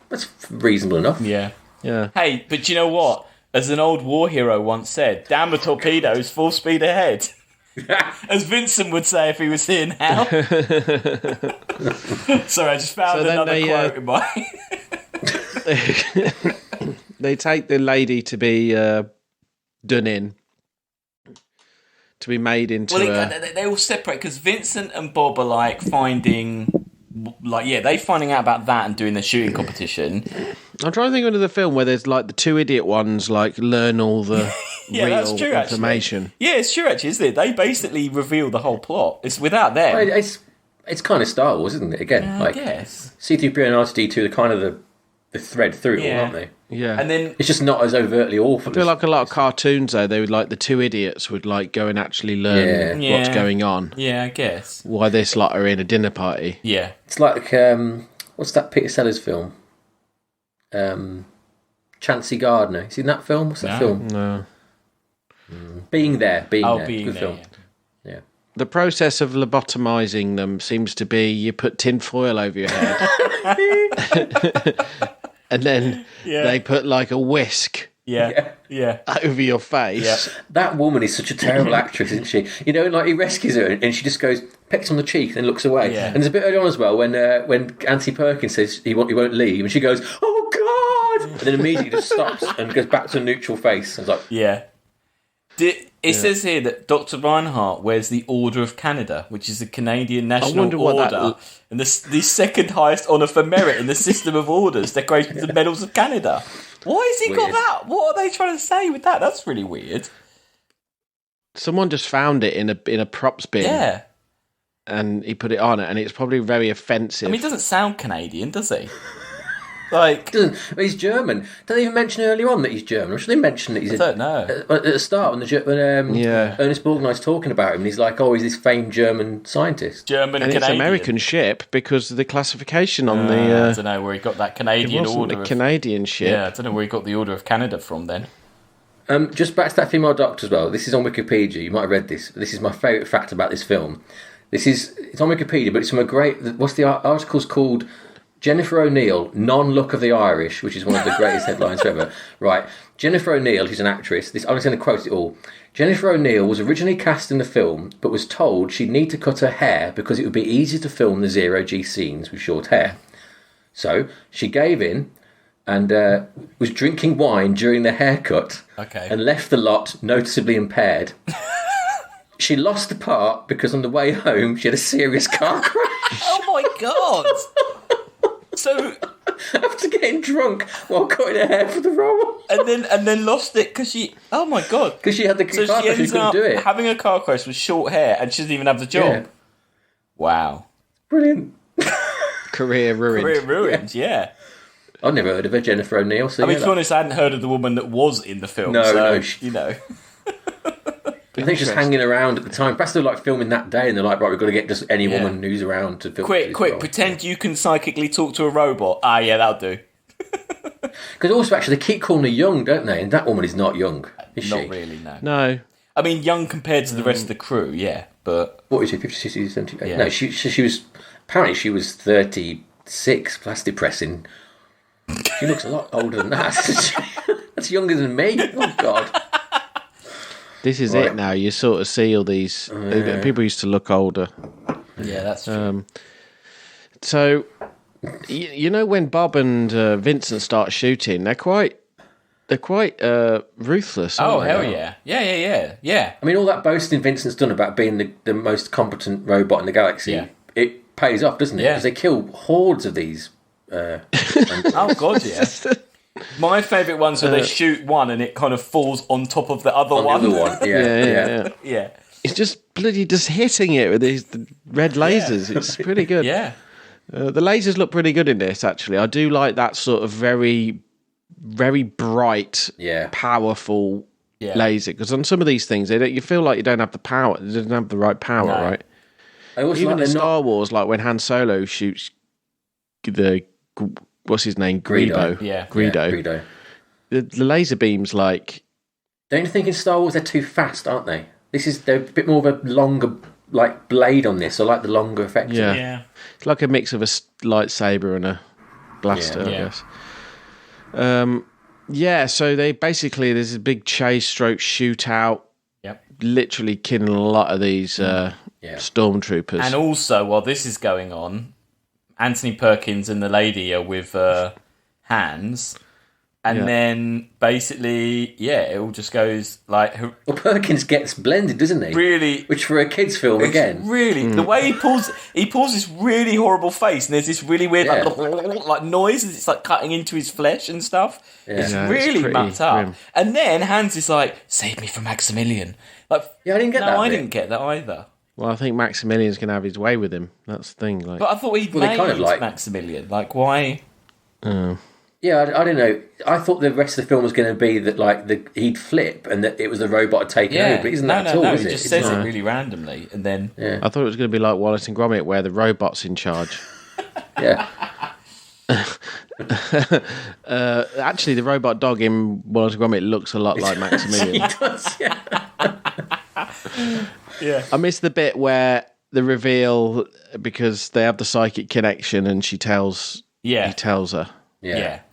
Speaker 2: that's reasonable enough.
Speaker 3: Yeah.
Speaker 1: Yeah.
Speaker 3: Hey, but you know what? As an old war hero once said, "Damn the torpedoes, full speed ahead." As Vincent would say if he was here now. Sorry, I just found another quote in my...
Speaker 1: They take the lady to be done in, to be made into
Speaker 3: they all separate, because Vincent and Bob are like finding out about that and doing the shooting competition. I'm
Speaker 1: trying to think of another film where there's like the two idiot ones like learn all the real
Speaker 3: that's true,
Speaker 1: information.
Speaker 3: Actually. Yeah, it's true actually, isn't it? They basically reveal the whole plot. It's without them.
Speaker 2: Well, it's kind of Star Wars, isn't it? Again,
Speaker 3: I guess
Speaker 2: C-3PO and R2-D2 are kind of the thread through it all, aren't they?
Speaker 1: Yeah.
Speaker 3: And then
Speaker 2: it's just not as overtly awful.
Speaker 1: I feel like a lot of cartoons though, they would like the two idiots would like go and actually learn what's going on.
Speaker 3: Yeah, I guess.
Speaker 1: Why this lot are in a dinner party.
Speaker 3: Yeah.
Speaker 2: It's like what's that Peter Sellers film? Chauncey Gardner. You seen that film? What's that film?
Speaker 1: No.
Speaker 2: Being There.
Speaker 3: Being
Speaker 2: Good
Speaker 3: There,
Speaker 2: film. Yeah.
Speaker 1: The process of lobotomizing them seems to be you put tin foil over your head. And then they put like a whisk over your face. Yeah.
Speaker 2: That woman is such a terrible actress, isn't she? Like he rescues her and she just goes, pecks on the cheek and then looks away. Yeah. And there's a bit early on as well when Anthony Perkins says he won't leave and she goes, "Oh God!" And then immediately just stops and goes back to a neutral face. And it's like,
Speaker 3: It says here that Dr. Reinhardt wears the Order of Canada, which is the Canadian National Order, and the second highest honour for merit in the system of orders, decorated with the Medals of Canada. Why has he got that? What are they trying to say with that? That's really weird.
Speaker 1: Someone just found it in a props bin.
Speaker 3: Yeah.
Speaker 1: And he put it on it, and it's probably very offensive.
Speaker 3: I mean, he doesn't sound Canadian, does he? Like,
Speaker 2: he's German. Don't they even mention earlier on that he's German? Or should they mention that he's?
Speaker 3: I don't know.
Speaker 2: At the start, when Ernest Borgnine's talking about him, and he's like, "Oh, he's this famed German scientist."
Speaker 3: German
Speaker 1: and
Speaker 3: Canadian.
Speaker 1: It's American ship because of the classification on the.
Speaker 3: I don't know where he got that Canadian order.
Speaker 1: Canadian ship.
Speaker 3: Yeah, I don't know where he got the Order of Canada from. Then.
Speaker 2: Just back to that female doctor as well. This is on Wikipedia. You might have read this. This is my favourite fact about this film. It's on Wikipedia, but it's from a great. What's the article's called? Jennifer O'Neill, non-look of the Irish, which is one of the greatest headlines ever. Right. Jennifer O'Neill, who's an actress, I'm just going to quote it all. Jennifer O'Neill was originally cast in the film, but was told she'd need to cut her hair because it would be easier to film the zero-G scenes with short hair. So she gave in and was drinking wine during the haircut and left the lot noticeably impaired. She lost the part because on the way home she had a serious car crash.
Speaker 3: Oh my God! So
Speaker 2: after getting drunk while cutting her hair for the role,
Speaker 3: and then lost it because she. Oh my God!
Speaker 2: Because she had the car crash, she couldn't do it.
Speaker 3: Having a car crash with short hair, and she doesn't even have the job. Yeah. Wow!
Speaker 2: Brilliant.
Speaker 1: Career ruined.
Speaker 3: Yeah.
Speaker 2: I've never heard of her, Jennifer O'Neill. So
Speaker 3: I mean, to be honest, I hadn't heard of the woman that was in the film.
Speaker 2: No.
Speaker 3: I
Speaker 2: think she's hanging around at the time. Perhaps they're like filming that day and they're like, right, we've got to get just any woman who's around to film.
Speaker 3: Quick, pretend you can psychically talk to a robot. Ah, yeah, that'll do.
Speaker 2: Because also, actually, they keep calling her young, don't they? And that woman is not young, is she?
Speaker 3: Not really, no.
Speaker 1: No.
Speaker 3: I mean, young compared to the rest of the crew, yeah, but...
Speaker 2: What is she, 50, 60, 70?
Speaker 3: Yeah.
Speaker 2: No, she was... Apparently, she was 36, plus depressing. She looks a lot older than that. That's younger than me. Oh, God.
Speaker 1: This is it now. You sort of see all these... People used to look older.
Speaker 3: Yeah, that's true.
Speaker 1: So, you know, when Bob and Vincent start shooting, they're quite ruthless.
Speaker 3: Oh,
Speaker 1: aren't
Speaker 3: hell
Speaker 1: they?
Speaker 3: yeah.
Speaker 2: I mean, all that boasting Vincent's done about being the most competent robot in the galaxy, it pays off, doesn't it? Because they kill hordes of these.
Speaker 3: Oh, God, yeah. My favourite ones where they shoot one and it kind of falls on top of the other one.
Speaker 2: The other one,
Speaker 3: Yeah.
Speaker 1: It's just bloody just hitting it with these red lasers. It's pretty good.
Speaker 3: Yeah.
Speaker 1: The lasers look pretty good in this, actually. I do like that sort of very, very bright, powerful laser. Because on some of these things, you feel like you don't have the power. It doesn't have the right power, right? Even in Star Wars, like when Han Solo shoots what's his name? Greedo.
Speaker 3: Yeah.
Speaker 2: Greedo.
Speaker 1: The laser beams, like...
Speaker 2: Don't you think in Star Wars they're too fast, aren't they? They're a bit more of a longer, like, blade on this, or like the longer effect.
Speaker 3: Yeah.
Speaker 1: It's like a mix of a lightsaber and a blaster, I guess. So they basically, there's a big chase stroke shootout.
Speaker 3: Yep.
Speaker 1: Literally killing a lot of these stormtroopers.
Speaker 3: And also, while this is going on, Anthony Perkins and the lady are with Hans. And then, basically, it all just goes like...
Speaker 2: Well, Perkins gets blended, doesn't he?
Speaker 3: Really...
Speaker 2: Which, for a kid's film, again...
Speaker 3: Really... The way he pulls this really horrible face, and there's this really weird, like noise as it's, like, cutting into his flesh and stuff. Yeah. It's really mucked up. Grim. And then Hans is like, save me from Maximilian. Like,
Speaker 2: I didn't get that.
Speaker 3: No, I didn't get that either.
Speaker 1: Well, I think Maximilian's going to have his way with him. That's the thing. Like...
Speaker 3: But I thought he'd made kind of Maximilian. Like, why...
Speaker 2: Yeah, I don't know. I thought the rest of the film was going to be that, like, he'd flip and that it was the robot had taken over. But isn't that at all, is it?
Speaker 3: He just says it really randomly, and then...
Speaker 1: Yeah. I thought it was going to be like Wallace and Gromit, where the robot's in charge. Actually, the robot dog in Wallace and Gromit looks a lot like Maximilian.
Speaker 2: He does,
Speaker 3: yeah.
Speaker 1: I missed the bit where the reveal, because they have the psychic connection and he tells her.
Speaker 3: Yeah.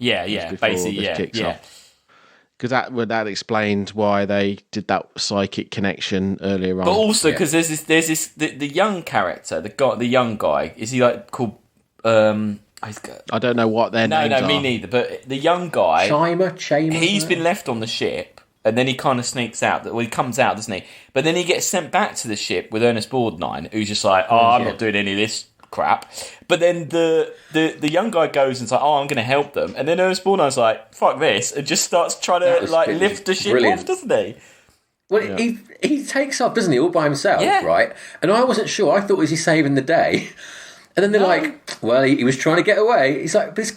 Speaker 3: Basically,
Speaker 1: because that explained why they did that psychic connection earlier on.
Speaker 3: But also because there's this the young character, the young guy. Is he like called? I
Speaker 1: don't know what their names are.
Speaker 3: No, me neither. But the young guy,
Speaker 2: Chamer.
Speaker 3: He's been left on the ship, and then he kind of sneaks out. Well, he comes out, doesn't he? But then he gets sent back to the ship with Ernest Borgnine, who's just like, I'm not doing any of this crap. But then the young guy goes and's like, I'm going to help them. And then Ernest Borgnine's like, fuck this, and just starts trying to lift the ship off, doesn't he?
Speaker 2: Well, he takes off, doesn't he, all by himself, right? And I wasn't sure. I thought, was he saving the day? And then they're like, well, he was trying to get away. He's like, but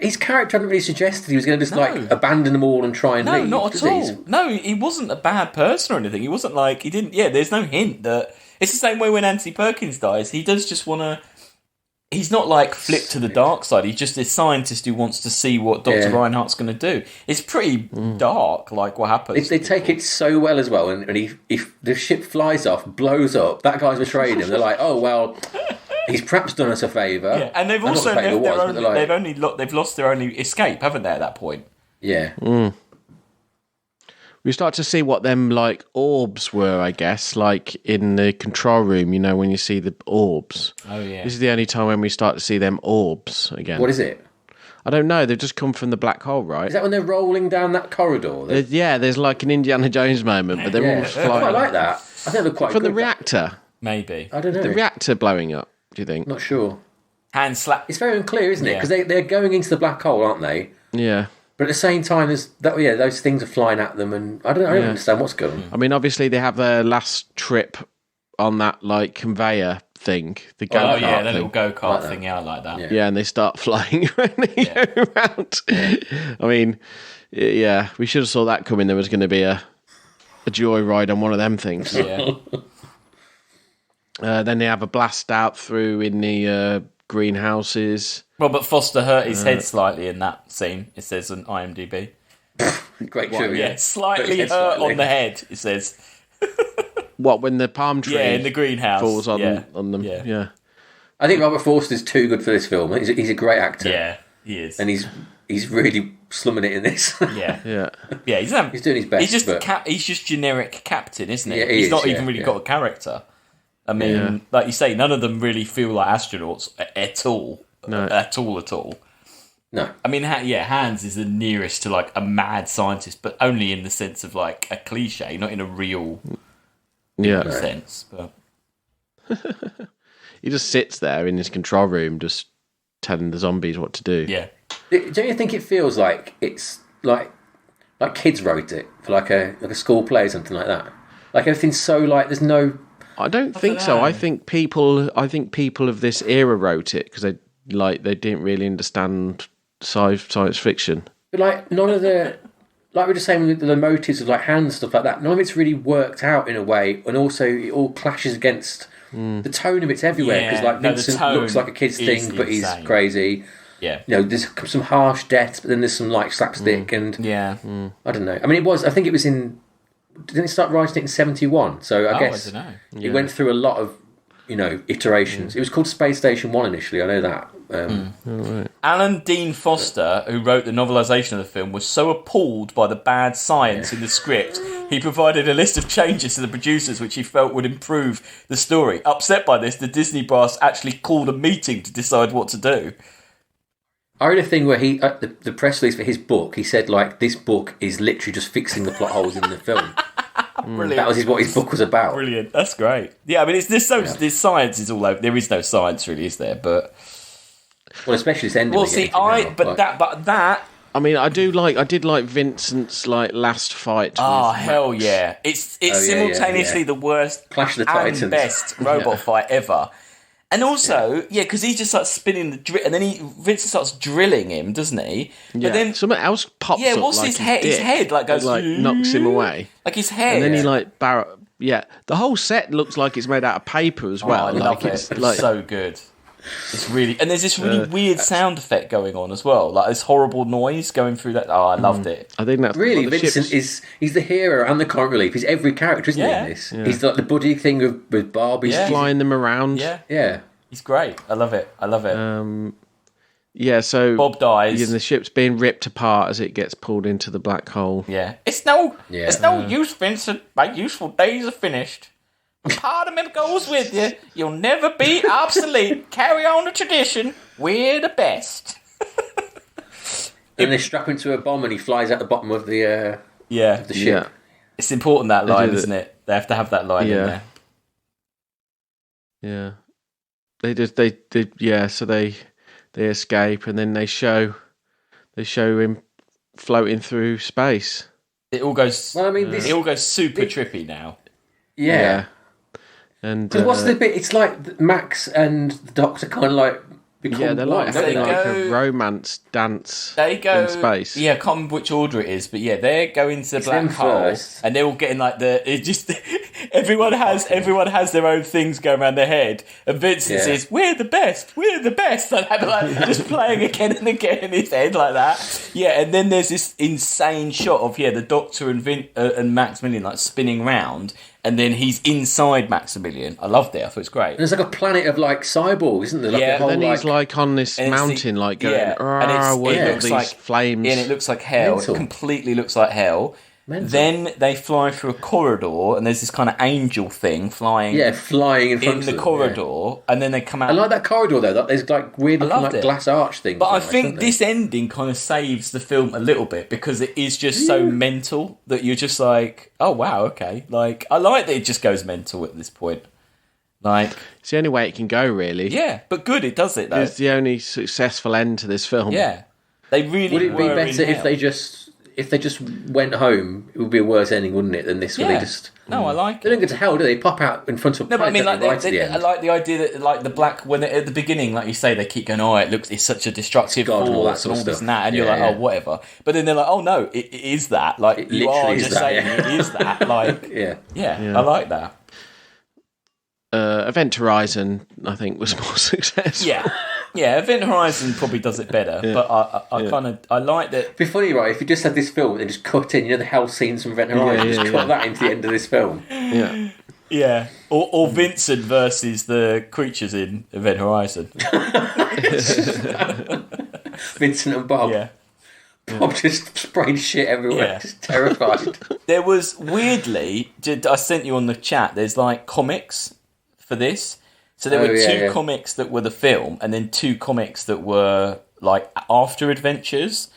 Speaker 2: his character hadn't really suggested he was going to just like abandon them all and try and leave.
Speaker 3: No, not at all. No, he wasn't a bad person or anything. He wasn't like, he didn't, there's no hint that, it's the same way when Anthony Perkins dies. He does just want to, he's not like flipped to the dark side. He's just a scientist who wants to see what Dr. Reinhardt's going to do. It's pretty dark, like what happens.
Speaker 2: They take it so well as well. And if the ship flies off, blows up, that guy's betrayed him. They're like, oh, well, he's perhaps done us a favour.
Speaker 3: Yeah. And they've also they've lost their only escape, haven't they, at that point?
Speaker 2: Yeah.
Speaker 1: We start to see what them like orbs were, I guess, like in the control room, you know, when you see the orbs.
Speaker 3: Oh, yeah.
Speaker 1: This is the only time when we start to see them orbs again.
Speaker 2: What is it?
Speaker 1: I don't know. They've just come from the black hole, right?
Speaker 2: Is that when they're rolling down that corridor?
Speaker 1: There's like an Indiana Jones moment, but they're all flying.
Speaker 2: I quite like that. I think they're quite
Speaker 1: from
Speaker 2: good.
Speaker 1: the reactor?
Speaker 3: Maybe.
Speaker 2: I don't know.
Speaker 1: The reactor blowing up, do you think?
Speaker 2: Not sure.
Speaker 3: Hand slap.
Speaker 2: It's very unclear, isn't it? Because they're going into the black hole, aren't they?
Speaker 1: Yeah.
Speaker 2: But at the same time, those things are flying at them, and I don't understand what's going on.
Speaker 1: I mean, obviously they have their last trip on that like conveyor thing, the go-kart
Speaker 3: the little go-kart thing. Yeah, I like that.
Speaker 1: Yeah, and they start flying around. I mean, we should have saw that coming. There was going to be a joyride on one of them things.
Speaker 3: Yeah.
Speaker 1: Then they have a blast out through in the greenhouses.
Speaker 3: Robert Foster hurt his head slightly in that scene, it says on IMDb.
Speaker 2: Great trivia.
Speaker 3: Yeah, slightly hurt on the head, it says.
Speaker 1: What, when the palm tree
Speaker 3: in the greenhouse
Speaker 1: falls on them? Yeah.
Speaker 2: I think Robert Forster's too good for this film. He's a great actor.
Speaker 3: Yeah, he is.
Speaker 2: And he's really slumming it in this.
Speaker 3: Yeah. He's
Speaker 2: doing his best.
Speaker 3: He's just generic captain, isn't he?
Speaker 2: Yeah,
Speaker 3: he's not even really got a character. I mean, like you say, none of them really feel like astronauts at all. No. At all.
Speaker 2: No.
Speaker 3: I mean, Hans is the nearest to like a mad scientist, but only in the sense of like a cliche, not in a real sense. But
Speaker 1: he just sits there in his control room, just telling the zombies what to do.
Speaker 3: Yeah.
Speaker 2: Don't you think it feels like it's like kids wrote it for like a school play or something like that? Like everything's so like there's no.
Speaker 1: I don't think so. I think people of this era wrote it because they didn't really understand science fiction.
Speaker 2: But like none of the, like we were just saying with the motives of like Hans and stuff like that, none of it's really worked out in a way, and also it all clashes against the tone of it's everywhere because like Vincent looks like a kid's thing, but he's crazy.
Speaker 3: Yeah,
Speaker 2: there's some harsh deaths, but then there's some like slapstick and I don't know. I mean, I think it was in. Didn't it start writing it in 1971? So I guess
Speaker 3: I don't know.
Speaker 2: It went through a lot of, iterations. It was called Space Station 1 initially, I know that.
Speaker 1: Right.
Speaker 3: Alan Dean Foster, who wrote the novelisation of the film, was so appalled by the bad science in the script, he provided a list of changes to the producers which he felt would improve the story. Upset by this, the Disney brass actually called a meeting to decide what to do.
Speaker 2: I read a thing where he, the press release for his book, he said, like, this book is literally just fixing the plot holes in the film.
Speaker 3: Brilliant.
Speaker 2: That was what his book was about.
Speaker 3: Brilliant. That's great. Yeah, I mean, this science is all over. There is no science, really, is there? But
Speaker 2: well, especially this ending.
Speaker 3: Well, see, that.
Speaker 1: I mean, I did like Vincent's like last fight.
Speaker 3: Oh hell yeah! It's simultaneously the worst
Speaker 2: Clash of the Titans
Speaker 3: and best robot fight ever. And also, because he just starts spinning the drill, and then Vincent starts drilling him, doesn't he?
Speaker 1: Yeah. But then something else pops up.
Speaker 3: Yeah, what's
Speaker 1: like
Speaker 3: his head? His head goes
Speaker 1: knocks him away.
Speaker 3: Like his head.
Speaker 1: And then he the whole set looks like it's made out of paper as well.
Speaker 3: I love it. It's so good. It's really, and there's this really weird sound effect going on as well, like this horrible noise going through that. Oh, I loved it.
Speaker 1: I think that's
Speaker 2: really Vincent he's the hero and the comic relief. He's every character, isn't he? In this, he's like the buddy thing with Barbie.
Speaker 1: He's flying them around.
Speaker 2: Yeah.
Speaker 3: He's great. I love it.
Speaker 1: So
Speaker 3: Bob dies.
Speaker 1: The ship's being ripped apart as it gets pulled into the black hole.
Speaker 3: Yeah, it's no use, Vincent. My useful days are finished. Part of me goes with you. You'll never be obsolete. Carry on the tradition. We're the best.
Speaker 2: And they strap him to a bomb and he flies out the bottom of the of the ship.
Speaker 3: Yeah. It's important, that line, isn't it? They have to have that line in there.
Speaker 1: Yeah. So they escape and then they show him floating through space.
Speaker 3: It all goes it all goes super trippy now.
Speaker 2: Yeah.
Speaker 1: And
Speaker 2: what's the bit? It's like Max and the Doctor kind of like become
Speaker 1: they're like having like a romance dance. They go in space.
Speaker 3: Yeah, I can't remember which order it is, but they go into the black hole, and they're all getting like everyone has their own things going around their head, and Vincent says, "We're the best, we're the best," and like just playing again and again in his head like that. Yeah, and then there's this insane shot of the Doctor and Maximilian like spinning round. And then he's inside Maximilian. I loved it. I thought it was great.
Speaker 2: And there's like a planet of like cyborgs, isn't there? Like a whole,
Speaker 1: then he's like on this mountain, like going, it looks like flames.
Speaker 3: And it looks like hell. Mental. It completely looks like hell. Mental. Then they fly through a corridor, and there's this kind of angel thing flying.
Speaker 2: Yeah, flying in front of
Speaker 3: the corridor, and then they come out.
Speaker 2: I like that corridor though. There's like weird like glass arch things.
Speaker 3: But I think this ending kind of saves the film a little bit because it is just so mental that you're just like, oh wow, okay. Like I like that it just goes mental at this point. Like
Speaker 1: it's the only way it can go, really.
Speaker 3: Yeah, but good, it does it though.
Speaker 1: It's the only successful end to this film.
Speaker 3: Yeah, they really
Speaker 2: would it be better if they just went home? It would be a worse ending, wouldn't it, than this? Where they just
Speaker 3: I like it.
Speaker 2: They don't go to hell, do they? Pop out in front of.
Speaker 3: No, but I mean, like I like the idea that like the black when at the beginning, like you say, they keep going, oh, it's such a destructive force and all this and that, and you're like, oh, whatever. But then they're like, oh no, it is that. Like you are just saying it is that. Like I like that.
Speaker 1: Event Horizon, I think, was more successful.
Speaker 3: Yeah, Event Horizon probably does it better, but I like that.
Speaker 2: It'd be funny, right? If you just had this film and just cut in, the hell scenes from Event Horizon, cut that into the end of this film.
Speaker 3: Yeah. Or Vincent versus the creatures in Event Horizon.
Speaker 2: Vincent and Bob.
Speaker 3: Yeah.
Speaker 2: Bob just sprayed shit everywhere, just terrified.
Speaker 3: There was, weirdly, I sent you on the chat, there's like comics for this. So there were two comics that were the film, and then 2 comics that were like after adventures.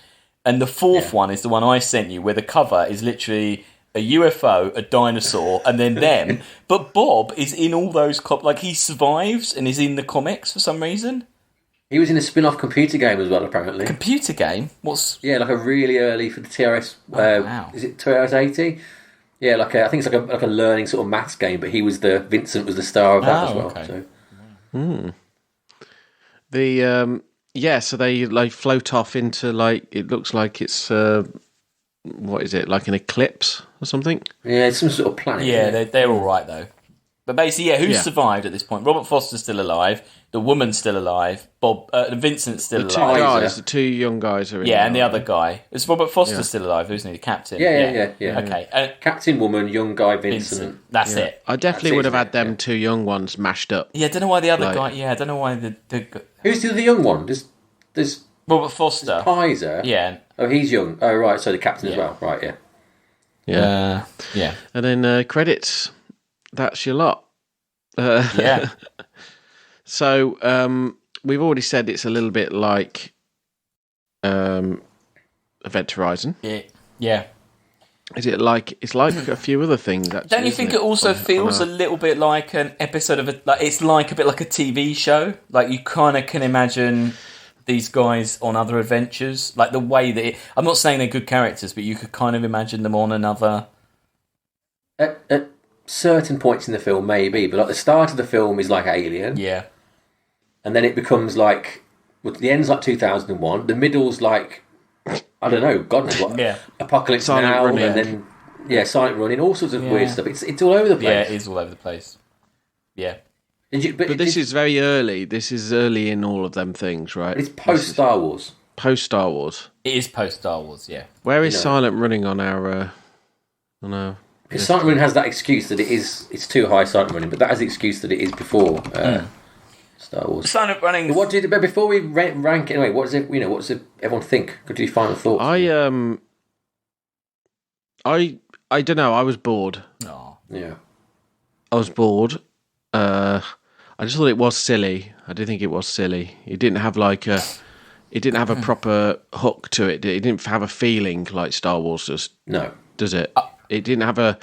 Speaker 3: And the 4th one is the one I sent you, where the cover is literally a UFO, a dinosaur, and then them. But Bob is in all those like he survives and is in the comics for some reason.
Speaker 2: He was in a spin-off computer game as well, apparently.
Speaker 3: Computer game? What's...
Speaker 2: Yeah, like a really early for the TRS... wow. Is it TRS-80? Yeah, I think it's like a learning sort of maths game, but Vincent was the star of that as well.
Speaker 3: Okay.
Speaker 2: So.
Speaker 1: So they like float off into like, it looks like it's... what is it, like an eclipse or something?
Speaker 2: Yeah, it's some sort of planet.
Speaker 3: Yeah, they're all right, though. But basically, who's survived at this point? Robert Foster's still alive. The woman's still alive. Vincent's still alive.
Speaker 1: The 2 young guys are in
Speaker 3: and the other guy. Is Robert Foster still alive, isn't he? The captain?
Speaker 2: Yeah.
Speaker 3: Okay.
Speaker 2: Captain, woman, young guy, Vincent.
Speaker 3: That's it.
Speaker 1: I definitely would have had them 2 young ones mashed up.
Speaker 3: Yeah, I don't know why the other guy... Yeah, I don't know why the
Speaker 2: Who's the other young one? There's
Speaker 3: Robert Foster.
Speaker 2: Pizer.
Speaker 3: Yeah.
Speaker 2: Oh, he's young. Oh, right, so the captain as well. Right,
Speaker 1: Yeah. And then credits. That's your lot.
Speaker 3: Yeah.
Speaker 1: So we've already said it's a little bit like Event Horizon.
Speaker 3: Yeah.
Speaker 1: Is it like it's like a few other things? Actually,
Speaker 3: don't you think it also feels a little bit like an episode of it's like a bit like a TV show? Like you kind of can imagine these guys on other adventures, like the way that I'm not saying they're good characters, but you could kind of imagine them on another.
Speaker 2: At certain points in the film, maybe, but like the start of the film is like Alien.
Speaker 3: Yeah.
Speaker 2: And then it becomes like, the end's like 2001. The middle's like, I don't know, God knows what.
Speaker 3: Yeah.
Speaker 2: Apocalypse
Speaker 1: Silent
Speaker 2: Now,
Speaker 1: Running.
Speaker 2: and then Silent Running, all sorts of weird stuff. It's all over the place.
Speaker 3: Yeah, it is all over the place. Yeah.
Speaker 1: But this is very early. This is early in all of them things, right?
Speaker 2: It's post Star Wars.
Speaker 1: Post Star Wars.
Speaker 3: It is post Star Wars. Yeah.
Speaker 1: Where is Silent Running on our?
Speaker 2: Because Silent Running has that excuse that it's too high Silent Running, but that has the excuse that it is before Star Wars.
Speaker 3: Silent Running.
Speaker 2: What did before we rank it anyway? What does everyone think? Could you final thoughts?
Speaker 1: I don't know. I was bored.
Speaker 3: Oh.
Speaker 2: Yeah.
Speaker 1: I was bored. I just thought it was silly. I did think it was silly. It didn't have a proper hook to it. It didn't have a feeling like Star Wars does.
Speaker 2: No.
Speaker 1: Does it? It didn't have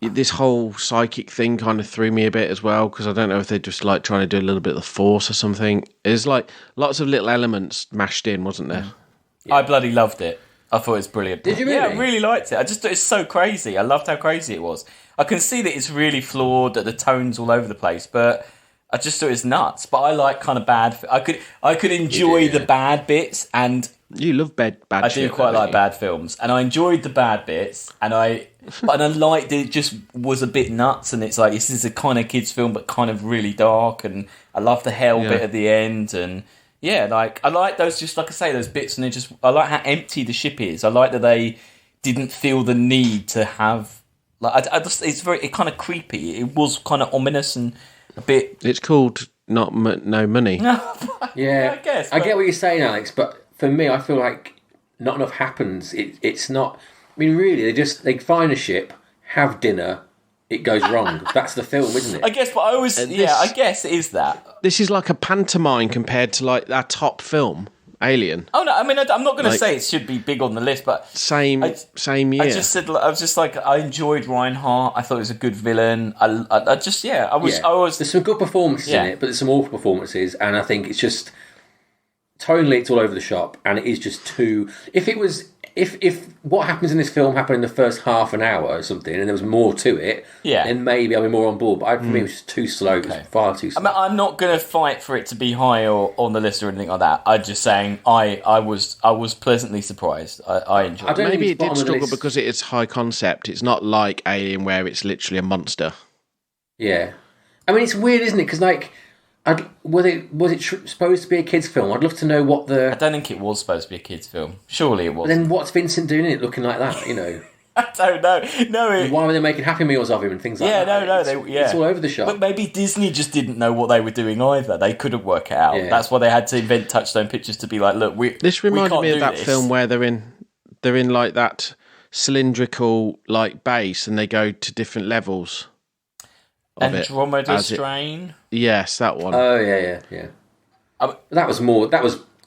Speaker 1: this whole psychic thing kind of threw me a bit as well, because I don't know if they're just like trying to do a little bit of the Force or something. There's like lots of little elements mashed in, wasn't there?
Speaker 3: Yeah. I bloody loved it. I thought it was brilliant.
Speaker 2: Did you really?
Speaker 3: Yeah, I really liked it. I just thought it's so crazy. I loved how crazy it was. I can see that it's really flawed, that the tone's all over the place, but I just thought it was nuts. But I like kind of bad. I could enjoy the bad bits, and
Speaker 1: you love bad.
Speaker 3: I do quite like bad films, and I enjoyed the bad bits, and I liked it. Just was a bit nuts, and it's like this is a kind of kids film, but kind of really dark, and I love the hell bit at the end, and like I like those. Just like I say, those bits, and I like how empty the ship is. I like that they didn't feel the need to have it's kind of creepy. It was kind of ominous and a bit.
Speaker 1: It's called No Money.
Speaker 2: Yeah,
Speaker 3: I guess.
Speaker 2: I get what you're saying, Alex, but for me, I feel like not enough happens. It's not. I mean, really, they find a ship, have dinner, it goes wrong. That's the film, isn't it?
Speaker 3: I guess, but I guess it is that.
Speaker 1: This is like a pantomime compared to like our top film, Alien.
Speaker 3: Oh no, I mean, I'm not going to say it should be big on the list, but
Speaker 1: same year.
Speaker 3: I was just like, I enjoyed Reinhardt. I thought it was a good villain. I was.
Speaker 2: There's some good performances in it, but there's some awful performances, and I think it's just tonally it's all over the shop, and it is just too. If what happens in this film happened in the first half an hour or something, and there was more to it, then maybe I'll be more on board. But for me, it was just too slow. Okay. It was far too slow.
Speaker 3: I mean, I'm not going to fight for it to be high or on the list or anything like that. I'm just saying I was pleasantly surprised. I enjoyed it.
Speaker 1: Maybe it did struggle because it is high concept. It's not like Alien where it's literally a monster.
Speaker 2: Yeah. I mean, it's weird, isn't it? Because, like, was it supposed to be a kids' film? I'd love to know what the.
Speaker 3: I don't think it was supposed to be a kids' film. Surely it was.
Speaker 2: Then what's Vincent doing in it, looking like that? You know.
Speaker 3: I don't know. No,
Speaker 2: why were they making Happy Meals of him and things like that? It's all over the shop.
Speaker 3: But maybe Disney just didn't know what they were doing either. They couldn't work it out. Yeah. That's why they had to invent Touchstone Pictures to be like, look,
Speaker 1: this reminded me of that film where they're in like that cylindrical like base and they go to different levels.
Speaker 3: Andromeda Strain.
Speaker 1: Yes, that one.
Speaker 2: Oh yeah. That was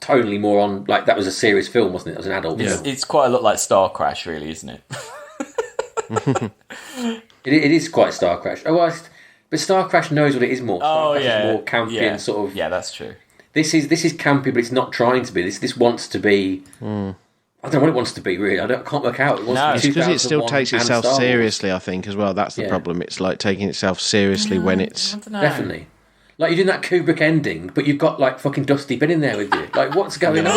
Speaker 2: tonally more on, like, that was a serious film, wasn't it? It was an adult film.
Speaker 3: It's quite a lot like Star Crash, really, isn't it?
Speaker 2: It is quite Star Crash. But Star Crash knows what it is more. Star Crash is more campy and sort of...
Speaker 3: Yeah, that's true.
Speaker 2: This is campy, but it's not trying to be. This wants to be... I don't know what it wants to be, really. I can't work out.
Speaker 1: It's because it still takes itself seriously, I think, as well. That's the problem. It's like taking itself seriously when it's...
Speaker 2: Definitely. Like, you're doing that Kubrick ending, but you've got, like, fucking Dusty Ben in there with you. Like, what's going on?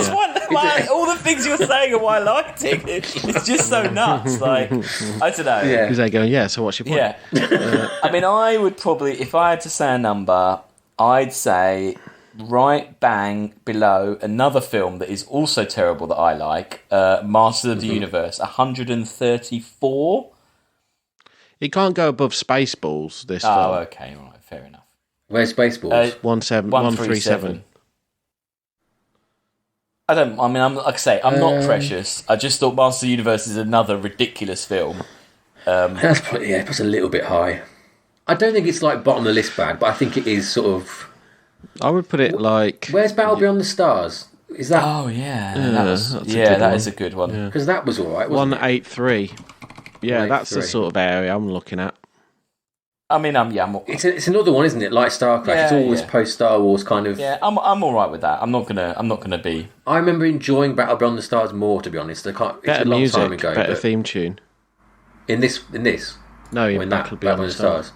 Speaker 3: All the things you're saying are why I liked it. It's just so nuts. Like, I don't know.
Speaker 1: Because they're going, so what's your point?
Speaker 3: Yeah. I mean, I would probably, if I had to say a number, I'd say right bang below another film that is also terrible that I like, Masters of the Universe, 134.
Speaker 1: It can't go above Spaceballs, this film.
Speaker 3: Oh, okay. All right. Fair enough.
Speaker 2: Where's Spaceballs?
Speaker 1: 137.
Speaker 2: I'm
Speaker 3: not precious. I just thought Masters of the Universe is another ridiculous film.
Speaker 2: That's a little bit high. I don't think it's like bottom of the list bad, but I think it is sort of...
Speaker 1: I would put it like...
Speaker 2: Where's Battle Beyond the Stars? Is that...
Speaker 3: Oh, yeah. That is a good one.
Speaker 2: Because that was all right, wasn't
Speaker 1: 183. Yeah, that's the sort of area I'm looking at.
Speaker 3: I mean,
Speaker 2: it's another one, isn't it? Like Star Crash, it's always post Star Wars kind of.
Speaker 3: Yeah, I'm all right with that. I'm not gonna be.
Speaker 2: I remember enjoying Battle Beyond the Stars more, to be honest. It's
Speaker 1: better
Speaker 2: a long
Speaker 1: music,
Speaker 2: time ago.
Speaker 1: Better theme tune.
Speaker 2: In this.
Speaker 1: No, in Battle Beyond the Stars.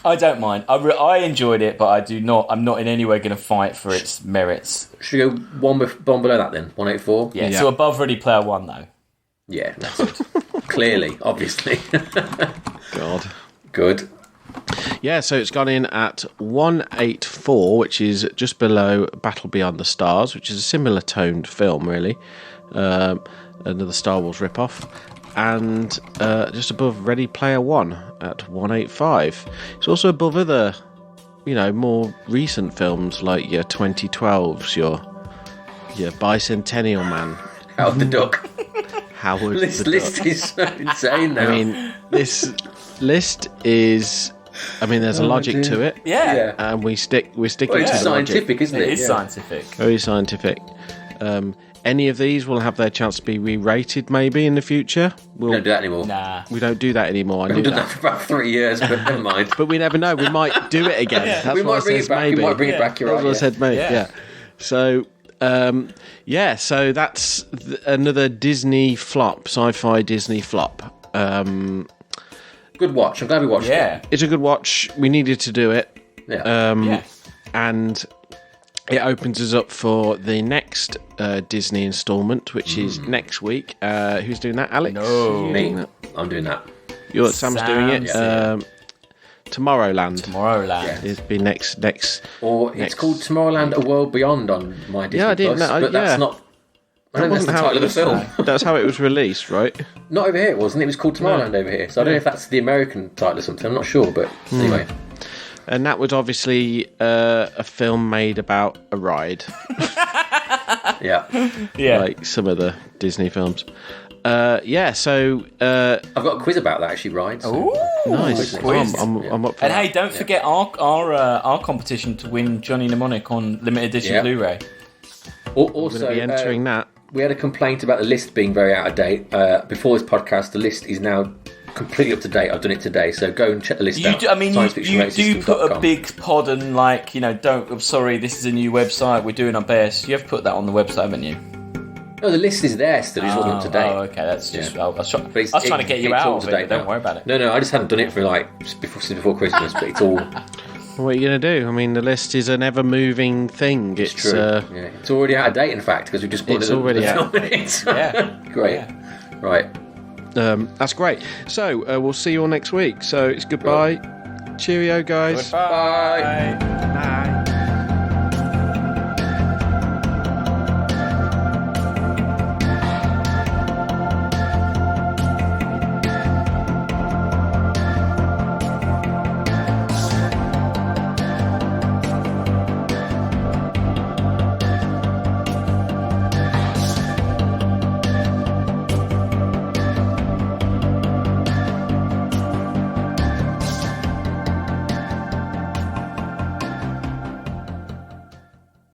Speaker 3: I don't mind. I enjoyed it, but I'm not in any way going to fight for its merits.
Speaker 2: Should we go one below that then? 184.
Speaker 3: Yeah. So above Ready Player One, though.
Speaker 2: Yeah, that's it. Clearly, obviously.
Speaker 1: God.
Speaker 2: Good.
Speaker 1: Yeah, so it's gone in at 184, which is just below Battle Beyond the Stars, which is a similar toned film, really. Another Star Wars rip-off. And just above Ready Player One at 185. It's also above other, more recent films like your 2012s, your Bicentennial Man.
Speaker 2: Howard the Duck.
Speaker 1: Howard
Speaker 2: this
Speaker 1: the
Speaker 2: list
Speaker 1: Duck.
Speaker 2: Is so insane now.
Speaker 1: I mean, this list is... there's a logic to it.
Speaker 3: Yeah.
Speaker 1: And we're sticking to the logic.
Speaker 2: It's scientific, isn't it?
Speaker 3: It is scientific.
Speaker 1: Very scientific. Any of these will have their chance to be re-rated maybe in the future.
Speaker 2: We don't do that anymore.
Speaker 3: Nah.
Speaker 1: We don't do that anymore.
Speaker 2: We've done that for about 3 years, but never mind.
Speaker 1: But we never know. We might do it again. That's
Speaker 2: we
Speaker 1: what
Speaker 2: might bring it back.
Speaker 1: Maybe.
Speaker 2: We might bring it back. You're right.
Speaker 1: That's what I said, maybe. Yeah. So, so that's another Disney flop, sci-fi Disney flop.
Speaker 2: Good watch. I'm glad we watched it.
Speaker 1: It's a good watch. We needed to do it.
Speaker 2: Yeah.
Speaker 1: And it opens us up for the next Disney installment, which is next week. Who's doing that, Alex?
Speaker 2: No. Me. I'm doing that.
Speaker 1: Sam's doing it. Tomorrowland.
Speaker 3: Tomorrowland.
Speaker 1: It'll be next.
Speaker 2: Or it's called Tomorrowland: A World Beyond on my Disney
Speaker 1: I didn't
Speaker 2: Plus,
Speaker 1: know.
Speaker 2: But that's not... I don't think that's the title of the film.
Speaker 1: That's how it was released, right?
Speaker 2: Not over here, it wasn't. It was called Tomorrowland over here. So I don't know if that's the American title or something. I'm not sure, but anyway.
Speaker 1: And that was obviously a film made about a ride.
Speaker 2: Yeah.
Speaker 1: Like some of the Disney films. So...
Speaker 2: I've got a quiz about that, actually, rides.
Speaker 3: Ooh,
Speaker 1: nice.
Speaker 3: Quiz.
Speaker 1: I'm up for
Speaker 3: and
Speaker 1: that.
Speaker 3: hey, don't forget our competition to win Johnny Mnemonic on limited edition Blu-ray.
Speaker 2: Also,
Speaker 1: be entering that.
Speaker 2: We had a complaint about the list being very out of date. Before this podcast, the list is now completely up to date. I've done it today, so go and check the list out.
Speaker 3: You do put a big pod and I'm sorry, this is a new website, we're doing our best. You have put that on the website, haven't you?
Speaker 2: No, the list is there still, it just wasn't up to date.
Speaker 3: Oh, okay, that's just... I was trying to get you out of it, don't worry about it.
Speaker 2: No, I just hadn't done it for before Christmas, but it's all...
Speaker 1: What are you going to do? I mean, the list is an ever-moving thing. It's
Speaker 2: true. It's already out of date, in fact, because we just bought
Speaker 1: it's already out.
Speaker 2: Great.
Speaker 3: Yeah.
Speaker 2: Right.
Speaker 1: That's great. So, we'll see you all next week. So, it's goodbye. Cheerio, guys.
Speaker 3: Goodbye.
Speaker 1: Bye.